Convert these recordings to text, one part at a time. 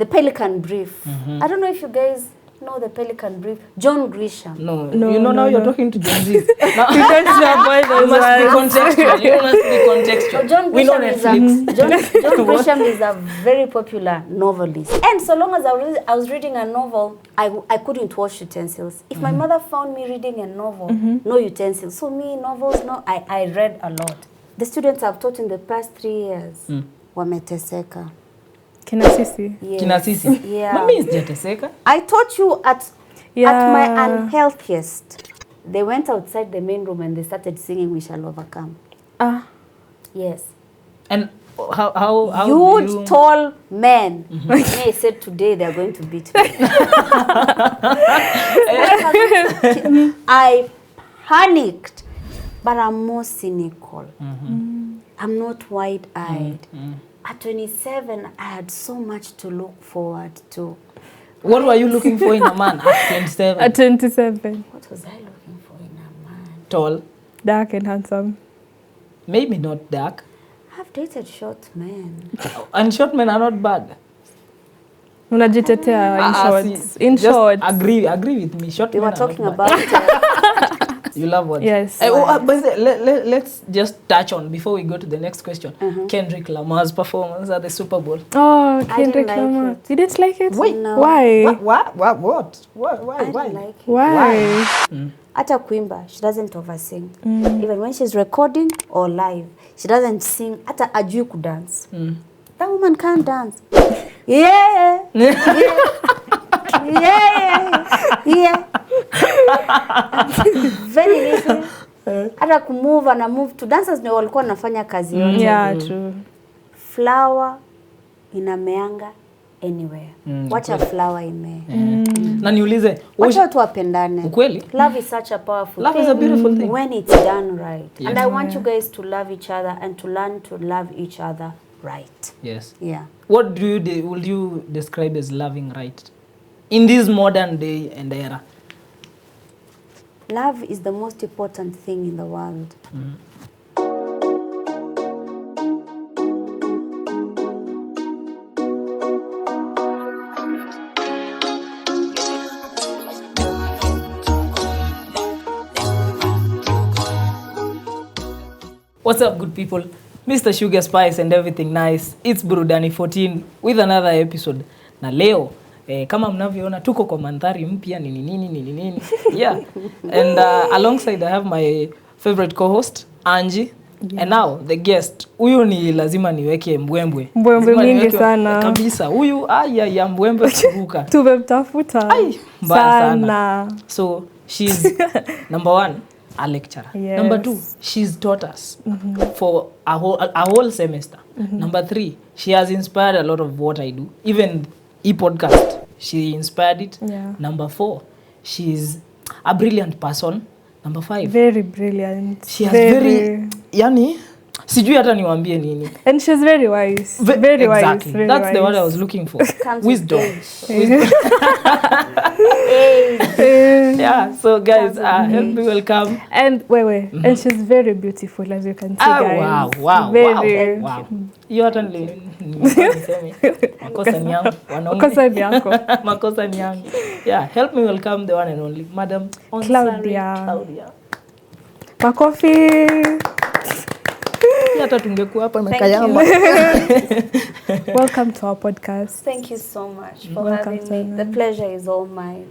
The Pelican Brief. I don't know if you guys know the Pelican Brief. John Grisham. No, you know now you're talking to Gen Z. Now, You can't avoid you must be contextual. You must be contextual. John We know Grisham Netflix. John Grisham is a very popular novelist. And so long as I was reading a novel, I couldn't wash utensils. If my mother found me reading a novel, no utensils. So me, novels, no, I read a lot. The students I've taught in the past 3 years, wameteseka. Kina sisi. Yes. Kina sisi. Yeah. Mami is jeteseka. I taught you at my unhealthiest. They went outside the main room and they started singing "We Shall Overcome." Yes. And how Huge, tall men. They said today they are going to beat me. I panicked, but I'm more cynical. I'm not wide-eyed. At 27, I had so much to look forward to. What were you looking for in a man at 27? At 27. What was I looking for in a man? Tall. Dark and handsome. Maybe not dark. I've dated short men. And short men are not bad. Unajitetea in short. In just short. Agree with me. Short We men were are talking not bad. about You love what? Yes. But let's just touch on, before we go to the next question, Kendrick Lamar's performance at the Super Bowl. Oh, I Kendrick didn't like Lamar. it. You didn't like it? Wait. No. Why? What? Why? I didn't like it. Why? Hata kuimba, she doesn't oversing. Even when she's recording or live, she doesn't sing. Hata ajui kudance. That woman can't dance. Yeah. Very little. Hata kumove and move to dancers ndio walikuwa wanafanya kazi yote. Yeah, true. Flower inameanga anywhere. Wacha flower imee. Na niulize, Wacha watu wapendane. ukweli? Love is such a powerful Love thing. is a beautiful thing. When it's done right. Yes. And I want you guys to love each other and to learn to love each other right. Yes. Yeah. What will you describe as loving right in this modern day and era? Love is the most important thing in the world. What's up, good people? Mr. Sugar Spice and everything nice. It's Burudani 14 with another episode. Na leo kama mnavyoona tuko kwa mandhari mpya nini. Yeah. And alongside I have my favorite co-host Angie. Yeah. And now the guest. Huyu ni lazima niweke mbwembwe. Mbwembwe mingi sana. Kabisa. Huyu ya mbwembwe kuruka. Tumemtafuta. Sana. So she's number 1, a lecturer. Yes. Number 2, she's taught us for a whole semester. Number 3, she has inspired a lot of what I do. Even e-podcast, she inspired it. Yeah. Number 4, she's a brilliant person. Number 5, very brilliant. she has very yani sijui hata niwaambie nini. And she's very wise. Very exactly. wise. Very That's wise. the word I was looking for. Wisdom. Yeah, so guys, help me welcome. And wait. And she's very beautiful, as you can see, guys. Wow. Very. Wow. You hata niseme makosa ni yangu. Makosa ni yako. Makosa ni yangu. Yeah, help me welcome the one and only Madam Claudia. Makofi. Hata tungekuwa hapa na kayamba. Welcome to our podcast. Thank you so much for having me. The pleasure is all mine.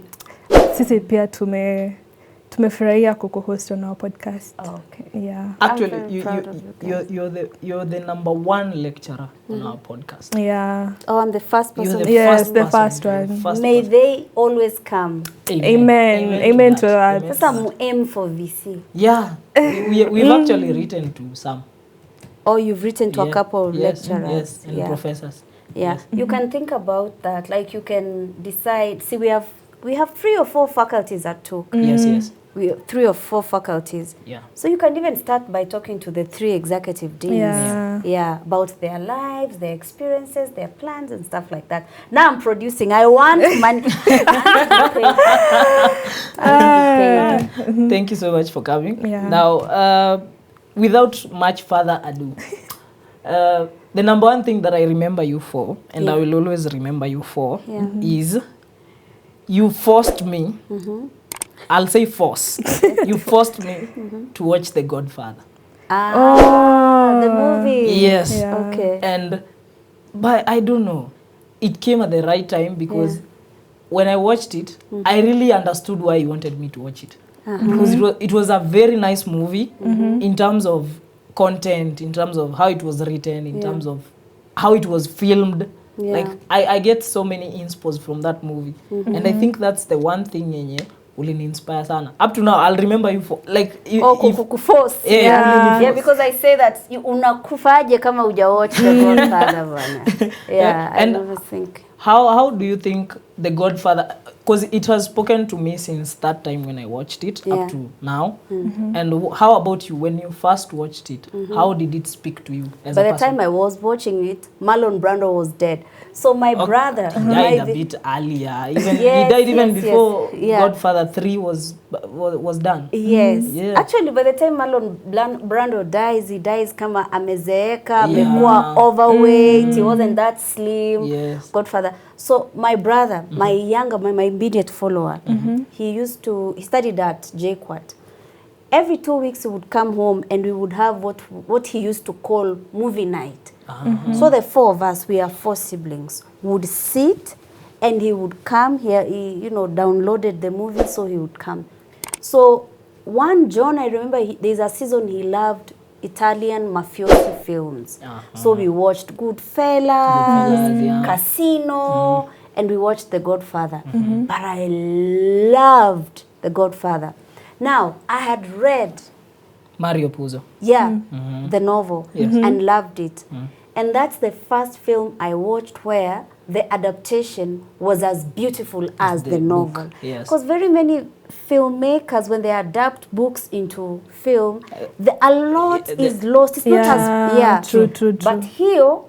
Sisi pia tumefurahia kuko-host on our podcast. Okay. Yeah. Actually, you're the number 1 lecturer on our podcast. Yeah. Oh, I'm the first person. The first one. May they always come. Amen to that. That's some aim for VC. Yeah. We've actually written to some. Or you've written to a couple of lecturers. Yes, and professors. Yeah. Yes. You can think about that. Like you can decide. See, we have 3 or 4 faculties at TUC. Yes. We have 3 or 4 faculties. Yeah. So you can even start by talking to the 3 executive deans. Yeah, about their lives, their experiences, their plans and stuff like that. Now I'm producing. I want money. Thank you so much for coming. Yeah. Now, without much further ado, the number one thing that I remember you for, and I will always remember you for, is you forced me, I'll say force, you forced me to watch The Godfather. The movie. Yes. Yeah. Okay. And, but I don't know, it came at the right time because when I watched it, I really understood why you wanted me to watch it. Because it was a very nice movie in terms of content, in terms of how it was written, in terms of how it was filmed. Like I get so many inspos from that movie. And I think that's the one thing yenye ulini-inspire sana. Up to now, I'll remember you for like kuforce. Yeah, because I say that unakufaje kama hujawatch The Godfather bana. I never think. How do you think The Godfather, because it has spoken to me since that time when I watched it up to now. And how about you, when you first watched it, how did it speak to you as By a the person? time I was watching it, Marlon Brando was dead. So my brother died a bit earlier. Even he died even before Godfather 3 was done. Actually, by the time Marlon Brando dies, he dies kama amezeeka, amekuwa overweight, he wasn't that slim. Godfather. So my brother, my immediate follower, he studied at JKUAT. Every 2 weeks he would come home and we would have what he used to call movie night. So the four of us, we are 4 siblings, would sit and he would come here. He, downloaded the movie, so he would come. So one John, I remember there's a season he loved Italian mafiosi films. So we watched Goodfellas, Casino, and we watched The Godfather. But I loved The Godfather. Now, I had read Mario Puzo. the novel and loved it. And that's the first film I watched where the adaptation was as beautiful as the novel. Because very many filmmakers, when they adapt books into film, a lot is lost. It's not as true. But here,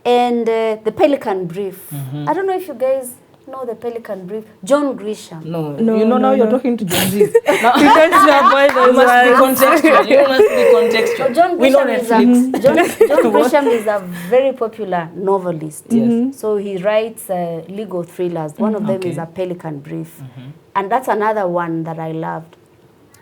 and the Pelican Brief. I don't know if you guys know the Pelican Brief. John Grisham. No, now you're talking to Gen Z. You don't know about those. You must be contextual. You must be contextual. So John Grisham is a very popular novelist. So he writes legal thrillers. One of them is a Pelican Brief. And that's another one that I loved.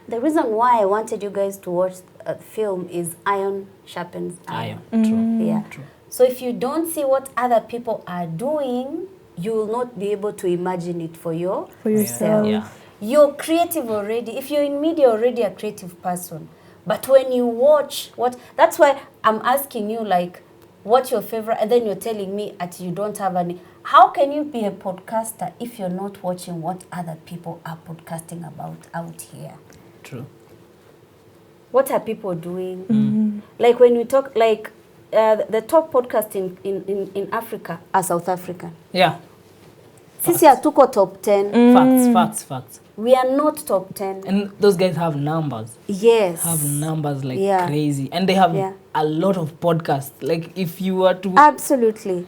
The reason why I wanted you guys to watch a film is iron sharpens iron. True. So if you don't see what other people are doing, you will not be able to imagine it for yourself. You're creative already. If you're in media, already a creative person. But when you watch that's why I'm asking you, like, what's your favorite, and then you're telling me that you don't have any. How can you be a podcaster if you're not watching what other people are podcasting about out here? True. What are people doing? Like when we talk, like the top podcast in Africa are South African. Sisi hatuko top 10. Facts. We are not top 10. And those guys have numbers. Have numbers like crazy. And they have a lot of podcasts. Like if you were to... Absolutely.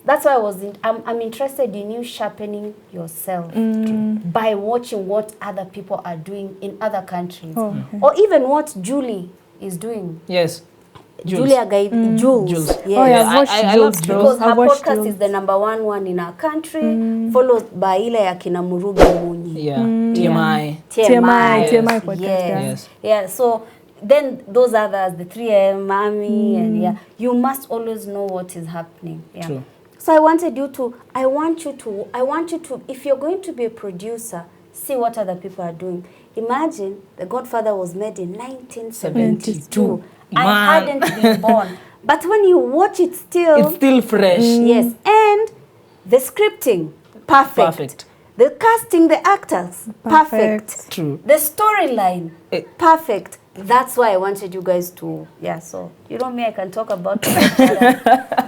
That's why I'm interested in you sharpening yourself by watching what other people are doing in other countries. Or even what Julie is doing. Jules. Jules. I love Jules. Because her podcast is the #1 in our country, followed by ile ya kina Murugi Munyi. TMI podcast. So then those others, the 3M, Mami, and you must always know what is happening. True. So I want you to, if you're going to be a producer, see what other people are doing. Imagine The Godfather was made in 1972. I hadn't been born. But when you watch it, it's still fresh. Yes. And the scripting, perfect. The casting, the actors, perfect. True. The storyline, perfect. That's why I wanted you guys to, so, me, I can talk about it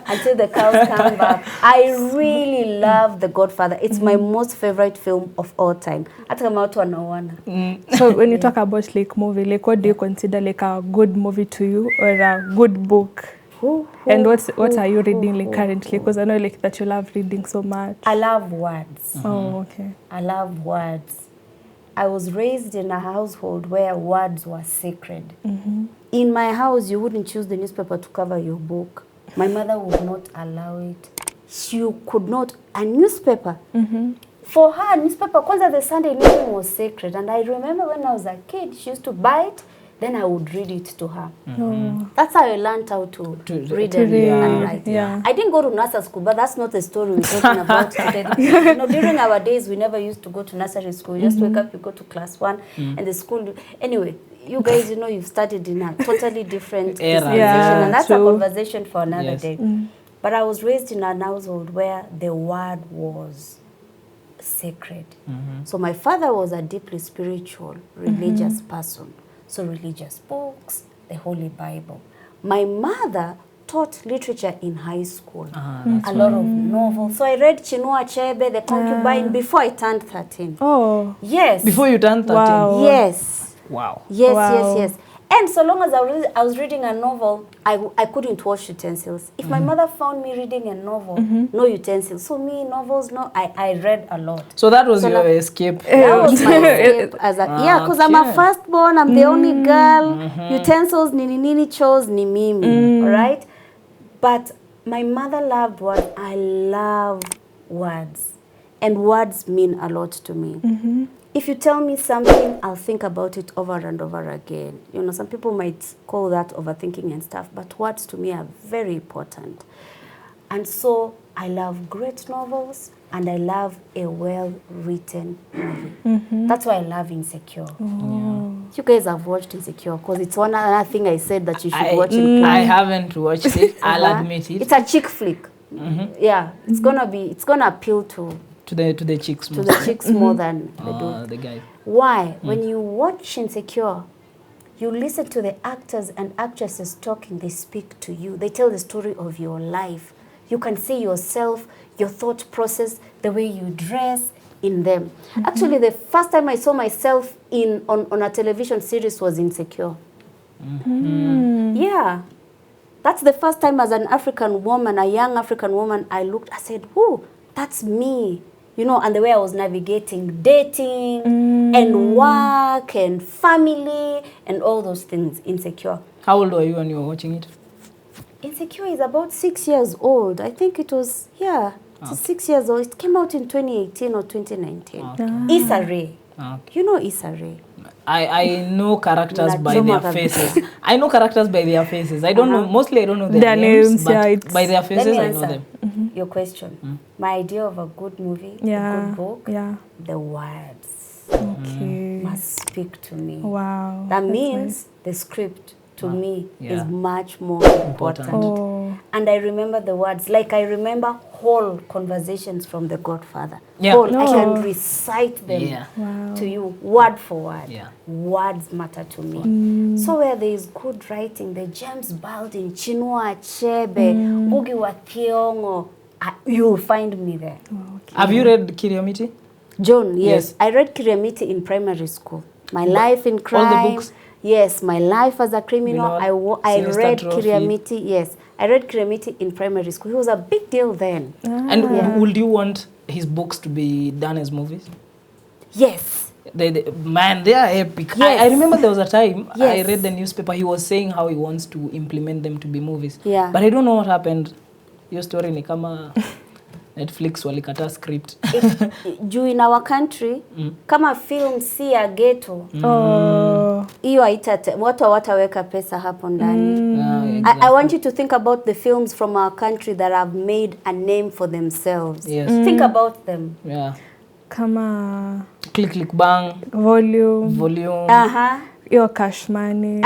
until the cows come back. I really love The Godfather. It's my most favorite film of all time. So when you talk about like movie, like what do you consider like a good movie to you, or a good book? And what are you reading like currently? Because I know like that you love reading so much. I love words. Oh, okay. I love words. I was raised in a household where words were sacred. In my house, you wouldn't choose the newspaper to cover your book. My mother would not allow it. She could not. A newspaper. For her, newspaper, kwanza the Sunday evening was sacred. And I remember when I was a kid, she used to buy it, then I would read it to her. That's how I learned how to read and write. Yeah. I didn't go to nursery school, but that's not the story we're talking about today. You know, during our days, we never used to go to nursery school. You just wake up, you go to class 1, and the school. Anyway, you guys, you know, you've studied in a totally different dispensation, and that's a conversation for another day. But I was raised in an household where the word was sacred. So my father was a deeply spiritual, religious person. So religious books, the Holy Bible. My mother taught literature in high school. A lot of novels. So I read Chinua Achebe, The Concubine, before I turned 13. Oh. Yes. Before you turned 13? Wow. Yes. Wow. Yes, Wow. yes. And so long as I was reading a novel, I couldn't wash utensils. If my mother found me reading a novel, no utensils. So me, novels, no, I read a lot. So that was your escape? That was my escape. Because I'm a firstborn, I'm the only girl. Utensils, nini chores, ni mimi. All right? But my mother loved words. I love words. And words mean a lot to me. If you tell me something, I'll think about it over and over again. You know, some people might call that overthinking and stuff, but words to me are very important. And so I love great novels, and I love a well-written movie. That's why I love Insecure. You guys have watched Insecure, because it's one other thing I said that you should watch in class. I haven't watched it. I'll admit it. It's a chick flick. Yeah, it's gonna appeal to the chicks to the chicks more than the guys. Why? When you watch Insecure, you listen to the actors and actresses talking. They speak to you. They tell the story of your life. You can see yourself, your thought process, the way you dress in them. Actually, the first time I saw myself on a television series was Insecure. Yeah. That's the first time as an African woman, a young African woman, I said, "Whoo, that's me." You know, and the way I was navigating dating and work and family and all those things, Insecure. How old were you when you were watching it? Insecure is about 6 years old. I think it was, it's 6 years old. It came out in 2018 or 2019. Issa Rae. You know Issa Rae. I know characters by their faces. I know characters by their faces. I don't know, mostly I don't know their names, but by their faces I know them. Your question. My idea of a good movie, a good book, the words must speak to me. Wow. That means the script to me is much more important. And I remember the words, like I remember whole conversations from The Godfather. I can recite them to you word for word. Words matter to me. So where there is good writing, the James Baldwin, Chinua Achebe, Ngugi wa Thiong'o, you'll find me there. Have you read Kiriamiti? John, yes. I read Kiriamiti in primary school. My Life in Crime. All the books? Yes, My Life as a Criminal. I read Kiriamiti, yes. I read Kiriamiti in primary school. He was a big deal then. And would you want his books to be done as movies? Yes. Man, they are epic. Yes. I remember there was a time I read the newspaper. He was saying how he wants to implement them to be movies. But I don't know what happened. Your story ni kama Netflix walikata script. Juu in our country, kama film si ya ghetto, hiyo watu wataweka pesa hapo ndani. I want you to think about the films from our country that have made a name for themselves. Think about them. Kama Click Click Bang, Volume. Your Cash Money.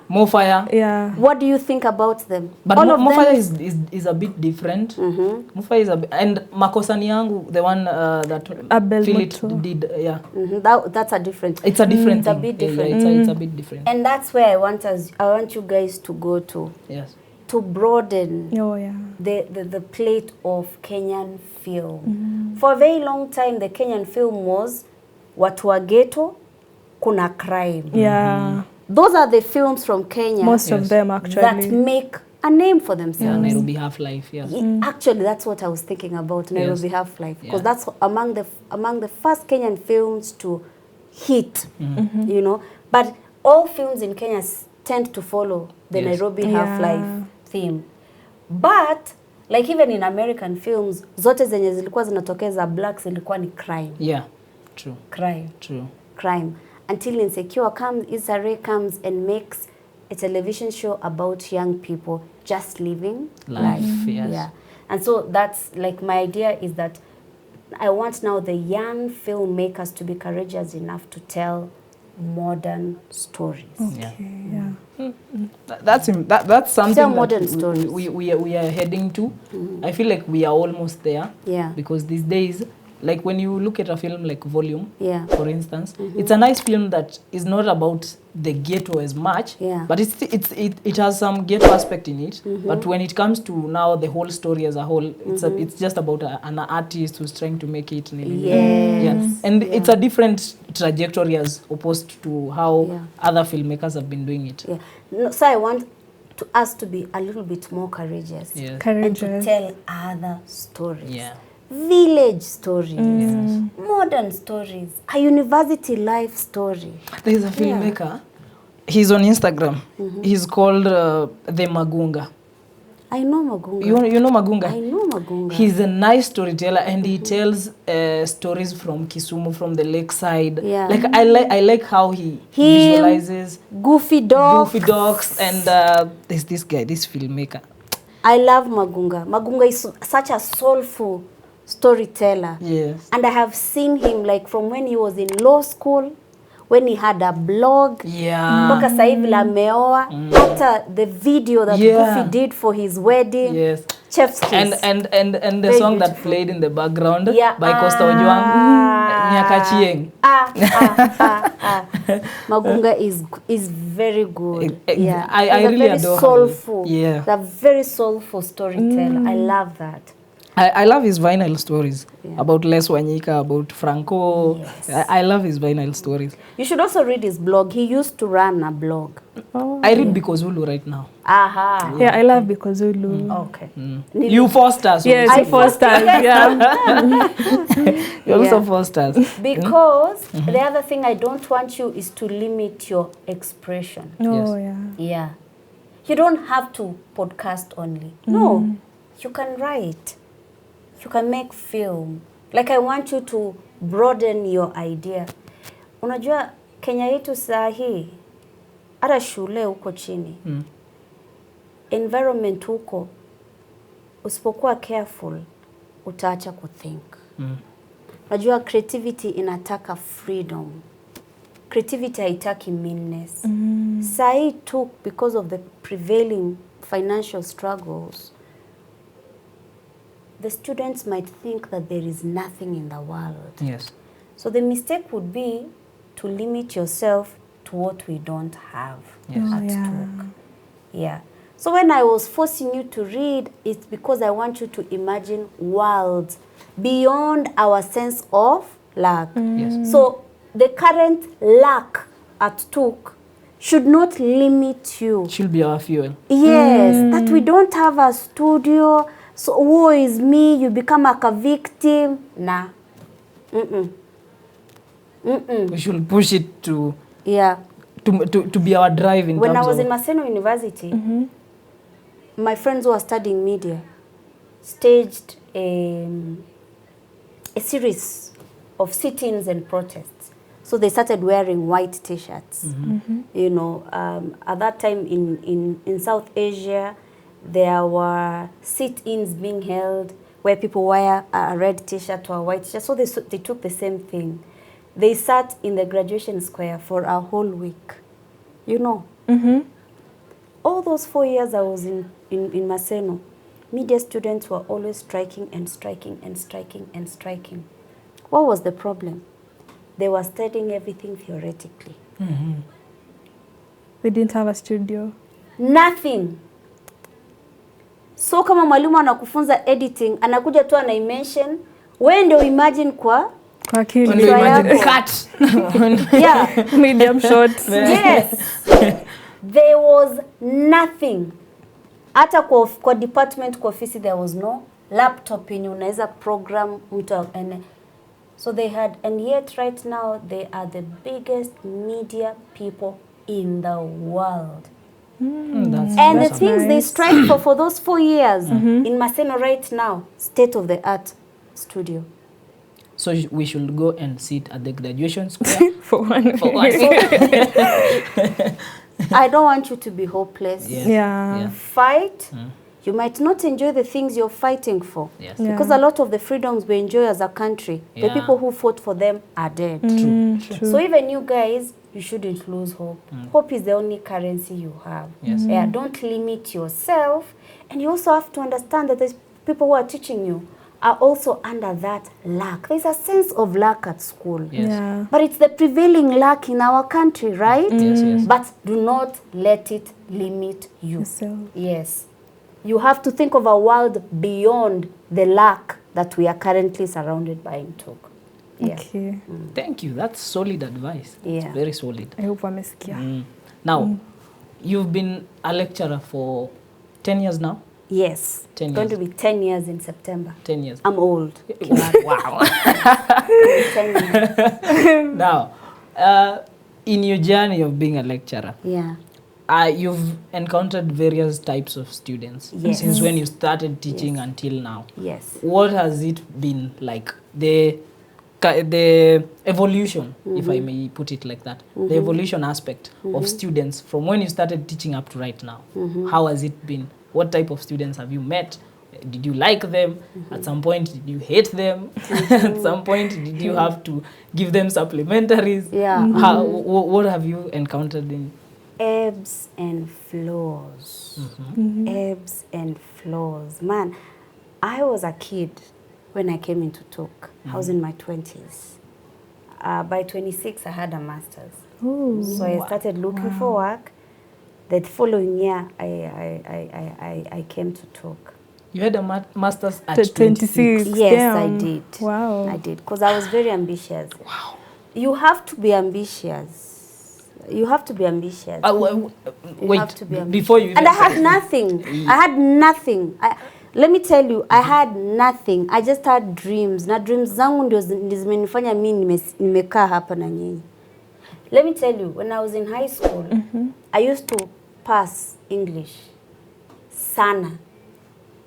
More Fire. What do you think about them? But More Fire is a bit different. More Fire is and Makosani Yangu, the one that Philip did. That's a different. It's a different thing. It's a bit different. It's a bit different. And that's where I want you guys to go to. Yes. To broaden the plate of Kenyan film. For a very long time, the Kenyan film was watu wa ghetto, kuna crime. Those are the films from Kenya. Most of them actually. That make a name for themselves. Nairobi Half-Life, Actually, that's what I was thinking about, Nairobi Half-Life. Because that's among the first Kenyan films to hit, you know. But all films in Kenya tend to follow the Nairobi Half-Life theme. But like even in American films, zote zenye zilikuwa zinatokeza blacks zilikuwa ni crime. Yeah, true. Crime. Until Onsare comes and makes a television show about young people just living life. Yes. Yeah. And so that's like my idea is that I want now the young filmmakers to be courageous enough to tell modern stories. Okay, That's something Tell that modern stories. we are heading to. I feel like we are almost there. Yeah. Because these days, like when you look at a film like Volume, Yeah. for instance, it's a nice film that is not about the ghetto as much, Yeah. but it has some ghetto aspect in it. But when it comes to now the whole story as a whole, it's just about an artist who's trying to make it. Yes. And it's a different trajectory as opposed to how Yeah. other filmmakers have been doing it. Yeah. No, so I want us to be a little bit more courageous. Yes. And to courageous. tell other stories. Yeah. Village stories. Modern stories. A university life story. There's a filmmaker. He's on Instagram. He's called The Magunga. I know Magunga. You know Magunga? I know Magunga. He's a nice storyteller, and he tells stories from Kisumu, from the lakeside. Yeah. Like I like how he visualizes Goofy Dog. goofy dogs, and there's this guy, this filmmaker. I love Magunga. Magunga is such a soulful storyteller. Yes. And I have seen him like from when he was in law school, when he had a blog. Yeah. Mpaka sasa hivi la ameoa. Hata the video that Goofy did for his wedding. Yes. Chef's kiss. And the Very song that beautiful. played in the background Yeah. by Costa Ojwang, Nyakachieng. Magunga is very good. Yeah. I He's a really very adore him. soulful. Yeah. The very soulful storyteller. I love that. I love his vinyl stories Yeah. about Les Wanyika, about Franco. Yes. I love his vinyl stories. You should also read his blog. He used to run a blog. I read Because Ulu right now. Aha. Yeah, I love Because Ulu. Okay. You Fosters. Yes, I Foster. Yeah. You also Yeah. Fosters. Because the other thing I don't want you is to limit your expression. Oh, Yes. yeah. Yeah. You don't have to podcast only. No. You can write. You can make film. Like I want you to broaden your idea. Unajua Kenya yetu saa hii hata shule huko chini. Environment huko usipokuwa careful utaacha kuthink. Unajua creativity inataka freedom. Creativity haitaki meanness. Saa hii tu because of the prevailing financial struggles, the students might think that there is nothing in the world. Yes. So the mistake would be to limit yourself to what we don't have Yes. at Yeah. talk. Yeah. So when I was forcing you to read, it's because I want you to imagine worlds beyond our sense of lack. Yes. So the current lack at Tuk should not limit you. She'll be our fuel. Yes, that we don't have a studio. So woe is me, you become like a victim. Nah. We should push it to Yeah. to be our drive in When I terms was of in Maseno University, my friends who are studying media staged a series of sit-ins and protests. So they started wearing white T-shirts. You know, at that time in South Asia, there were sit-ins being held where people wear a red T-shirt or a white T-shirt. So they took the same thing. They sat in the graduation square for a whole week. You know, all those 4 years I was in Maseno, media students were always striking and striking and striking and striking. What was the problem? They were studying everything theoretically. We didn't have a studio. Nothing. So kama mwalimu anakufunza editing, anakuja tu anaimention, wewe ndio imagine kwa Kwa akili. when they imagine yako. cut. yeah. Medium short. Yes. There was nothing. Hata kwa department kwa ofisi there was no laptop yenye unaweza program mtu and so they had, and yet right now they are the biggest media people in the world. And the things they strive for those 4 years in Maseno right now, state of the art studio. So we should go and sit at the graduation square For one. I don't want you to be hopeless. Yes. Yeah. Fight. You might not enjoy the things you're fighting for. Yes. Yeah. Because a lot of the freedoms we enjoy as a country, the Yeah. people who fought for them are dead. True. So even you guys, you shouldn't lose hope. Hope is the only currency you have. Yes. Yeah, don't limit yourself. And you also have to understand that there's people who are teaching you are also under that lack. There's a sense of lack at school. Yes. Yeah. But it's the prevailing lack in our country, right? Yes, yes. But do not let it limit you. Yourself. Yes. You have to think of a world beyond the lack that we are currently surrounded by in Togo. Yeah. Okay. Thank you. That's solid advice. Yeah. It's very solid. I hope wamesikia. Now, you've been a lecturer for 10 years now? Yes. 10 It's going years. to be 10 years in September. 10 years. I'm old. Wow. 10 years. Now, in your journey of being a lecturer, Yeah. you've encountered various types of students Yes. since when you started teaching until now. Yes. What has it been like? The evolution, if I may put it like that, the evolution aspect of students from when you started teaching up to right now. How has it been? What type of students have you met? Did you like them? At some point, did you hate them? At some point, did you have to give them supplementaries? Yeah. What have you encountered in? Ebbs and flows. Ebbs and flows. Man, I was a kid when I came into talk. I was in my 20s. By 26, I had a master's. Ooh. So I started looking for work. The following year, I came to talk. You had a master's at 26. 26. Yes, Damn. I did. Wow. I did, because I was very ambitious. Wow. You have to be ambitious. You have to be ambitious. Wait, have to be before you even And I had say- nothing. I had nothing. Let me tell you, I had nothing. I just had dreams. Na dreams zangu ndio zimenifanya mimi nimekaa hapa na nyinyi. Let me tell you, when I was in high school, I used to pass English. Sana.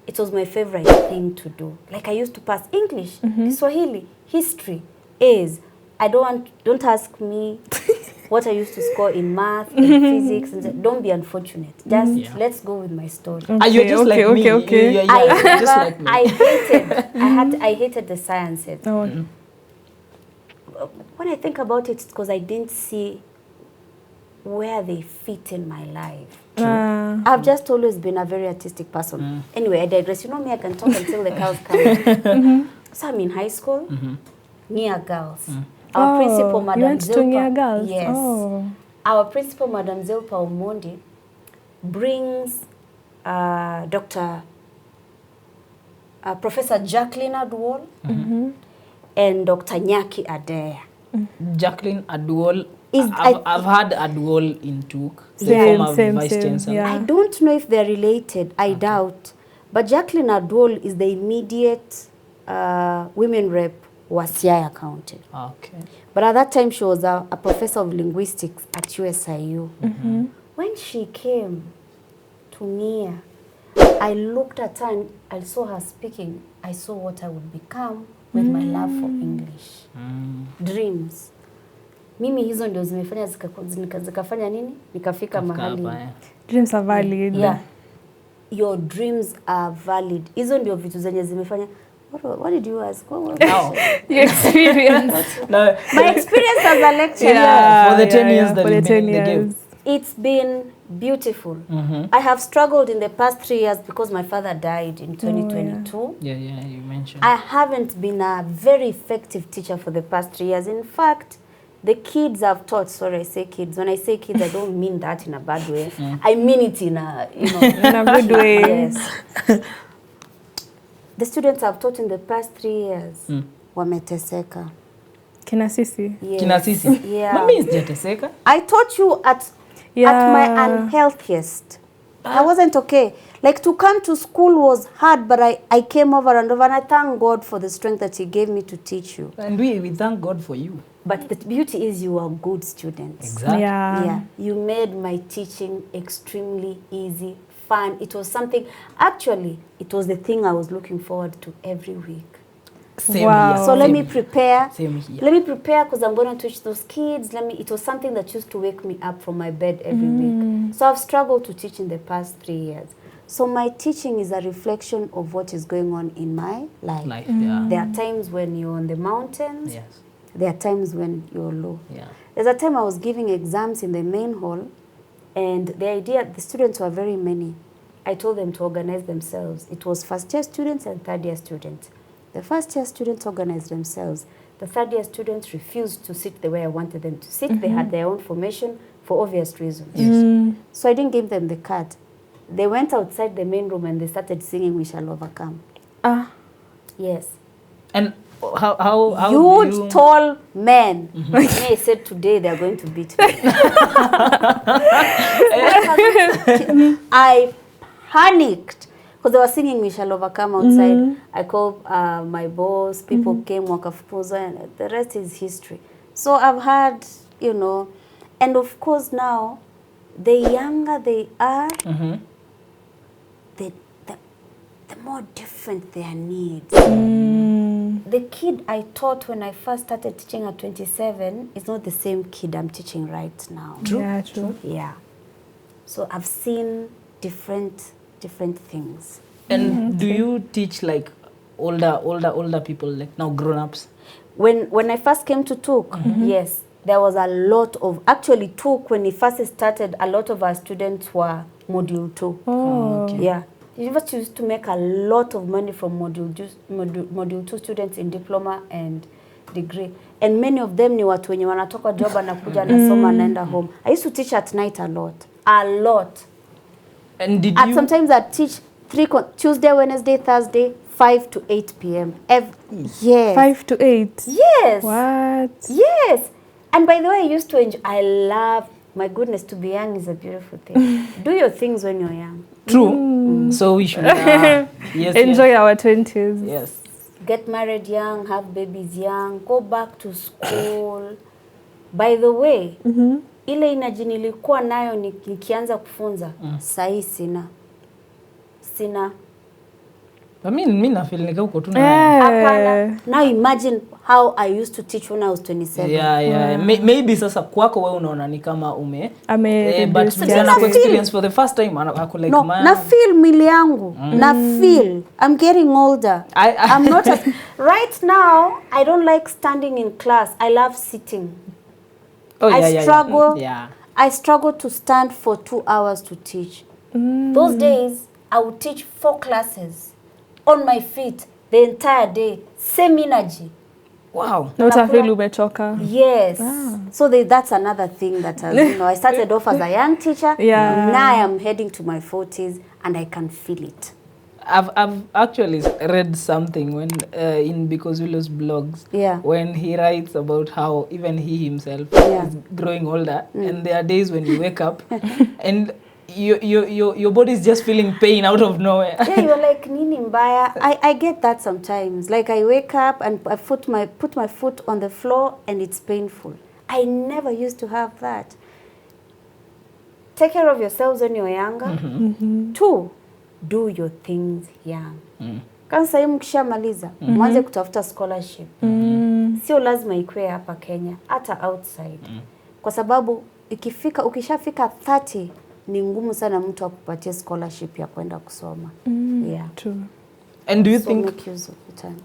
It was my favorite thing to do. Like I used to pass English, Kiswahili, history, A's. Don't ask me what I used to score in math and physics. And don't be unfortunate. Just let's go with my story. Are you just like me? Okay. Yeah, just like me. I hated the sciences. Oh. When I think about it, it's because I didn't see where they fit in my life. I've just always been a very artistic person. Anyway, I digress. You know me, I can talk until the cows come. So I'm in high school, near girls. Our principal, Madam You went to near Zilpa, girls? yes. Oh. Our principal, Madam Zilpa Omondi, brings Professor Jacqueline Adwal and Dr. Nyaki Adair. Jacqueline Adwal. Is- I've had Adwal in Tuk, the Same, former same, vice same, chancellor. yeah. I don't know if they're related. I doubt. But Jacqueline Adwal is the immediate women rep was Siaya County. Okay. But at that time, she was a professor of linguistics at USIU. When she came to Nia, I looked at her and I saw her speaking. I saw what I would become with my love for English. Dreams. Mimi hizo ndio zimefanya zikafanya nini? Nikafika mahali. Hapa, Dreams are valid. Yeah. Your dreams are valid. Hizo ndio vitu zenye zimefanya. What did you ask? What was Now, Your experience. no, my experience as a lecturer? for the 10 years that for the you've been 10 in the game. years. It's been beautiful. I have struggled in the past 3 years because my father died in 2022. Yeah, you mentioned. I haven't been a very effective teacher for the past 3 years. In fact, the kids I've taught, sorry, I say kids. When I say kids, I don't mean that in a bad way. I mean it in a, In a good way. Yes. The students I've taught in the past 3 years, wameteseka. Kina sisi. Yes. Kina sisi. Yeah. Mami is Jeteseka. I taught you at my unhealthiest. I wasn't okay. Like, to come to school was hard, but I came over and over, and I thank God for the strength that he gave me to teach you. And we thank God for you. But the beauty is you are good students. Exactly. Yeah. You made my teaching extremely easy, fun. It was something, actually, it was the thing I was looking forward to every week. Same Wow. here. So let Same me prepare. Same here. Let me prepare because I'm going to teach those kids. It was something that used to wake me up from my bed every week. So I've struggled to teach in the past 3 years. So my teaching is a reflection of what is going on in my life. Yeah. There are times when you're on the mountains. Yes. There are times when you're low. Yeah. There's a time I was giving exams in the main hall, and the students were very many. I told them to organize themselves. It was first-year students and third-year students. The first-year students organized themselves. The third-year students refused to sit the way I wanted them to sit. They had their own formation for obvious reasons. Yes. So I didn't give them the card. They went outside the main room and they started singing "We Shall Overcome." Yes. And how Huge, do you... tall men. I said today they are going to beat me. I panicked because they were singing "We Shall Overcome" outside. I called my boss. People came, wakafukuza, and the rest is history. So I've had, and of course now, the younger they are, the more different their needs. The kid I taught when I first started teaching at 27 is not the same kid I'm teaching right now. True. Yeah, true. Yeah. So I've seen different things. And do you teach like older people, like now grown-ups? When I first came to Tuk, yes, there was a lot of, actually Tuk, when it first started, a lot of our students were Module 2. Oh. Okay. Yeah. The university used to make a lot of money from Module 2 students in diploma and degree. And many of them ni watu wenye wanatoka job anakuja anasoma anaenda home. I used to teach at night a lot. A lot. And did you... Sometimes I teach Tuesday, Wednesday, Thursday, 5 to 8 p.m. Yes. 5 to 8? Yes. What? Yes. And by the way, I used to enjoy, I love, my goodness, to be young is a beautiful thing. Do your things when you're young. True. So we should Enjoy our 20s. Yes. Get married young, have babies young, go back to school. By the way, ile inaji nilikuwa nayo nikianza kufunza, sahi sina. Mimi na feel nika uko tu na. Hapana. Now imagine how I used to teach when I was 27. Yeah. Maybe sasa kwako wewe unaona ni kama but na experience for the first time ako like no, man. na feel mili yangu. Na feel I'm getting older. I'm not as, right now I don't like standing in class. I love sitting. I struggle to stand for 2 hours to teach. Those days I would teach 4 classes on my feet the entire day, same energy. Wow. Not a feel umechoka. Yes. So that's another thing that I started off as a young teacher. Yeah. Now I am heading to my 40s and I can feel it. I've actually read something when in Because Willow's blogs, when he writes about how even he himself is growing older, and there are days when you wake up and your body is just feeling pain out of nowhere. Yeah, you're like nini mbaya. I get that sometimes. Like I wake up and I put my foot on the floor and it's painful. I never used to have that. Take care of yourselves when you're younger. 2, do your things young. Kama sasa mkishamaliza mwanze kutafuta scholarship. Sio lazima ikue hapa Kenya, hata outside. Kwa sababu ukishafika 30 ni ngumu sana mtu akupatie scholarship ya kwenda kusoma. Yeah. True. And do you think make use of the time?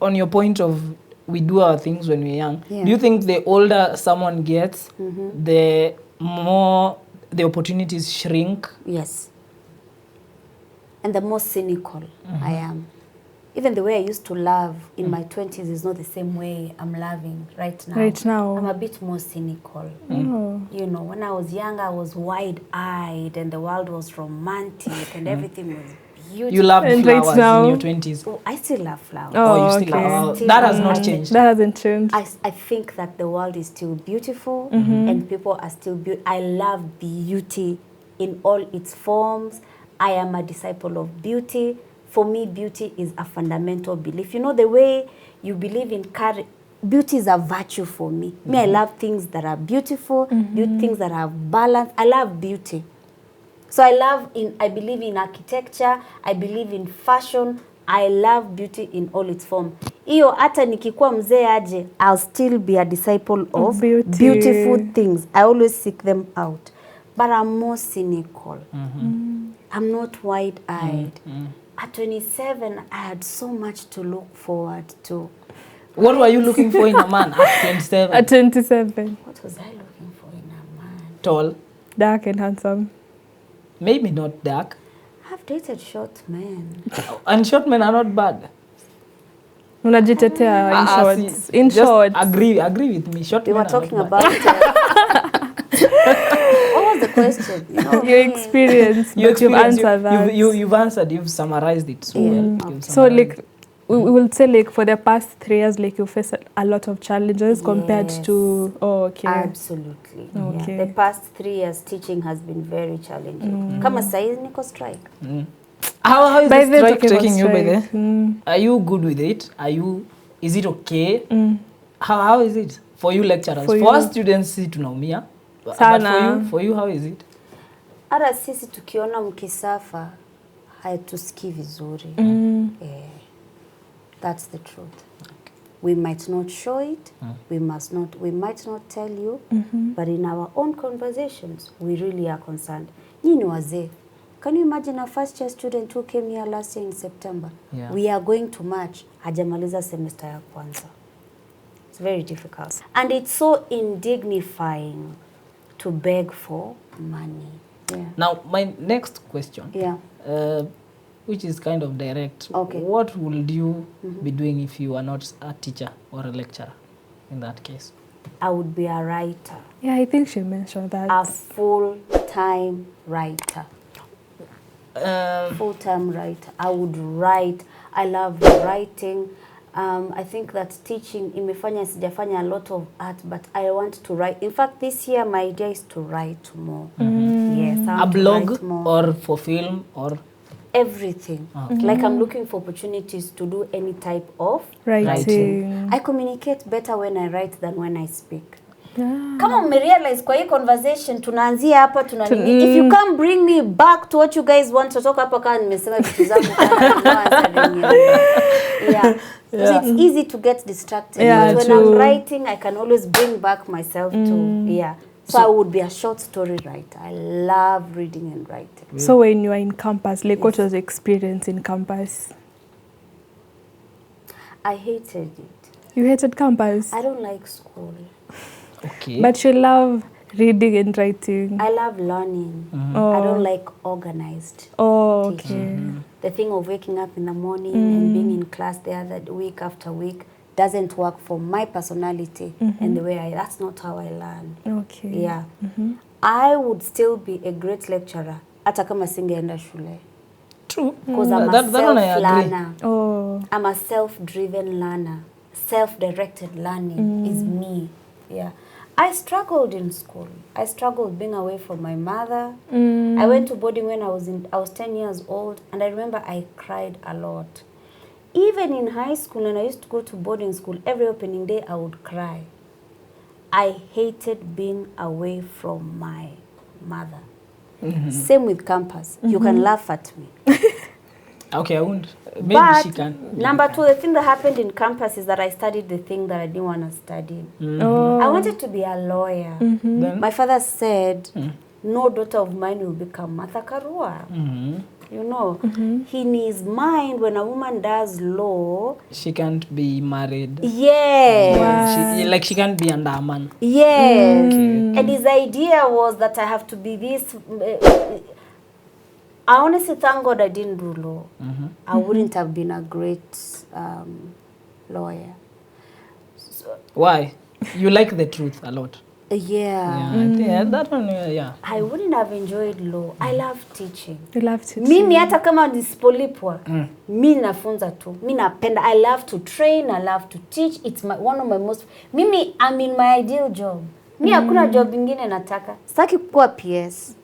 On your point of we do our things when we're young, do you think the older someone gets, the more the opportunities shrink? Yes. And the more cynical I am. Even the way I used to love in my 20s is not the same way I'm loving right now. Right now. I'm a bit more cynical. When I was young, I was wide-eyed and the world was romantic and everything was beautiful. You loved flowers right now, in your 20s. Oh, I still love flowers. You still love. That has not changed. That hasn't changed. I think that the world is still beautiful and people are still beautiful. I love beauty in all its forms. I am a disciple of beauty. For me, beauty is a fundamental belief. You know, the way you believe in beauty is a virtue for me. Me, I love things that are beautiful, things that are balanced. I love beauty. So I believe in architecture, I believe in fashion, I love beauty in all its form. Iyo hata nikikuwa mzee aje, I'll still be a disciple of beautiful things. I always seek them out. But I'm more cynical. I'm not wide-eyed. At 27, I had so much to look forward to. What were you looking for in a man at 27? At 27. What was I looking for in a man? Tall. Dark and handsome. Maybe not dark. I've dated short men. And short men are not bad. Unajitetea in short. In short. Agree with me. Short men were talking about what was the question? Your experience. You've answered that. You've answered. You've summarized it so well. Okay. So like, we will say like for the past 3 years, like you face a lot of challenges compared to. Oh, okay. Absolutely. Okay. Yeah. The past 3 years teaching has been very challenging. Kama saizi niko strike. How is the strike taking you by there? Are you good with it? Is it okay? How is it for you lecturers? For us students, si tunaumia. But for you, how is it? Ara sisi tukiona mkisafa haitusikii vizuri. That's the truth. Okay. We might not show it. We might not tell you. But in our own conversations, we really are concerned. Nyinyi wazee. Can you imagine a first year student who came here last year in September? Yeah. We are going to March. Hajamaliza semester ya kwanza. It's very difficult. And it's so indignifying to beg for money. Yeah. Now, my next question, which is kind of direct. Okay. What would you be doing if you are not a teacher or a lecturer in that case? I would be a writer. Yeah, I think she mentioned that. A full-time writer. Full-time writer. I would write. I love writing. I think that teaching, imefanya sijafanya a lot of art, but I want to write. In fact, this year my idea is to write more. Yes, a blog or for film or everything. Like I'm looking for opportunities to do any type of writing. I communicate better when I write than when I speak. Kama mmerealize kwa hii conversation tunaanzia hapa tunanini. If you can't bring me back to what you guys want to talk hapa kama nimesema vitu zangu it's easy to get distracted. But when I'm writing, I can always bring back myself to So I would be a short story writer. I love reading and writing. So when you are in campus, like what was the experience in campus? I hated it. You hated campus? I don't like school. Okay. But you love reading and writing. I love learning. I don't like organized teaching. The thing of waking up in the morning and being in class the other week after week doesn't work for my personality and the way that's not how I learn. Okay. Yeah. I would still be a great lecturer hata kama singeenda shule. True. Because I'm a self-learner. I'm a self-driven learner. Self-directed learning is me. Yeah. I struggled in school. I struggled being away from my mother. I went to boarding when I was 10 years old, and I remember I cried a lot. Even in high school, and I used to go to boarding school, every opening day I would cry. I hated being away from my mother. Same with campus. You can laugh at me. Okay, I won't. Maybe but she can. Number two, the thing that happened in campus is that I studied the thing that I didn't want to study. I wanted to be a lawyer. My father said, no daughter of mine will become Martha Karua. You know, in his mind, when a woman does law, she can't be married. Yes. Wow. She can't be under a man. Yes. Okay. And his idea was that I have to be this. I honestly thank God I didn't do law. I wouldn't have been a great lawyer. So, why? You like the truth a lot. Yeah. I think that one, yeah. I wouldn't have enjoyed law. I love teaching. You love teaching. Mimi hata kama nisipolipwa, mimi nafunza tu. Mimi napenda. I love to train. I love to teach. It's one of my most. Mimi, I'm in my ideal job. Mimi hakuna job ingine nataka. Sitaki kuwa PS.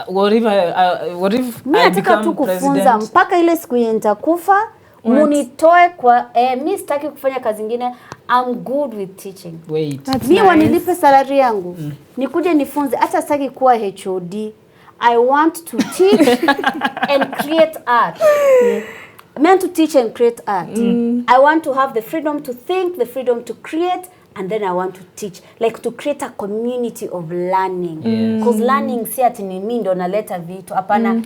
what if I become tu kufunza mpaka ile siku nitakufa munitoe kwa mimi sitaki kufanya kazi nyingine. I'm good with teaching. Wait. Mimi wanilipe salary yangu. Nikuje nifunze hata sitaki kuwa HOD. I want to teach and create art. I meant to teach and create art. I want to have the freedom to think, the freedom to create, and then I want to teach, like to create a community of learning. Because learning si ati ni mimi ndo naleta vitu. Hapana,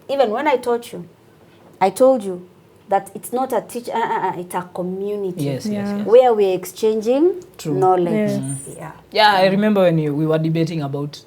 even when I taught you, I told you that it's not a teach, it's a community. Yes. Where we're exchanging knowledge. Yeah, I remember when we were debating about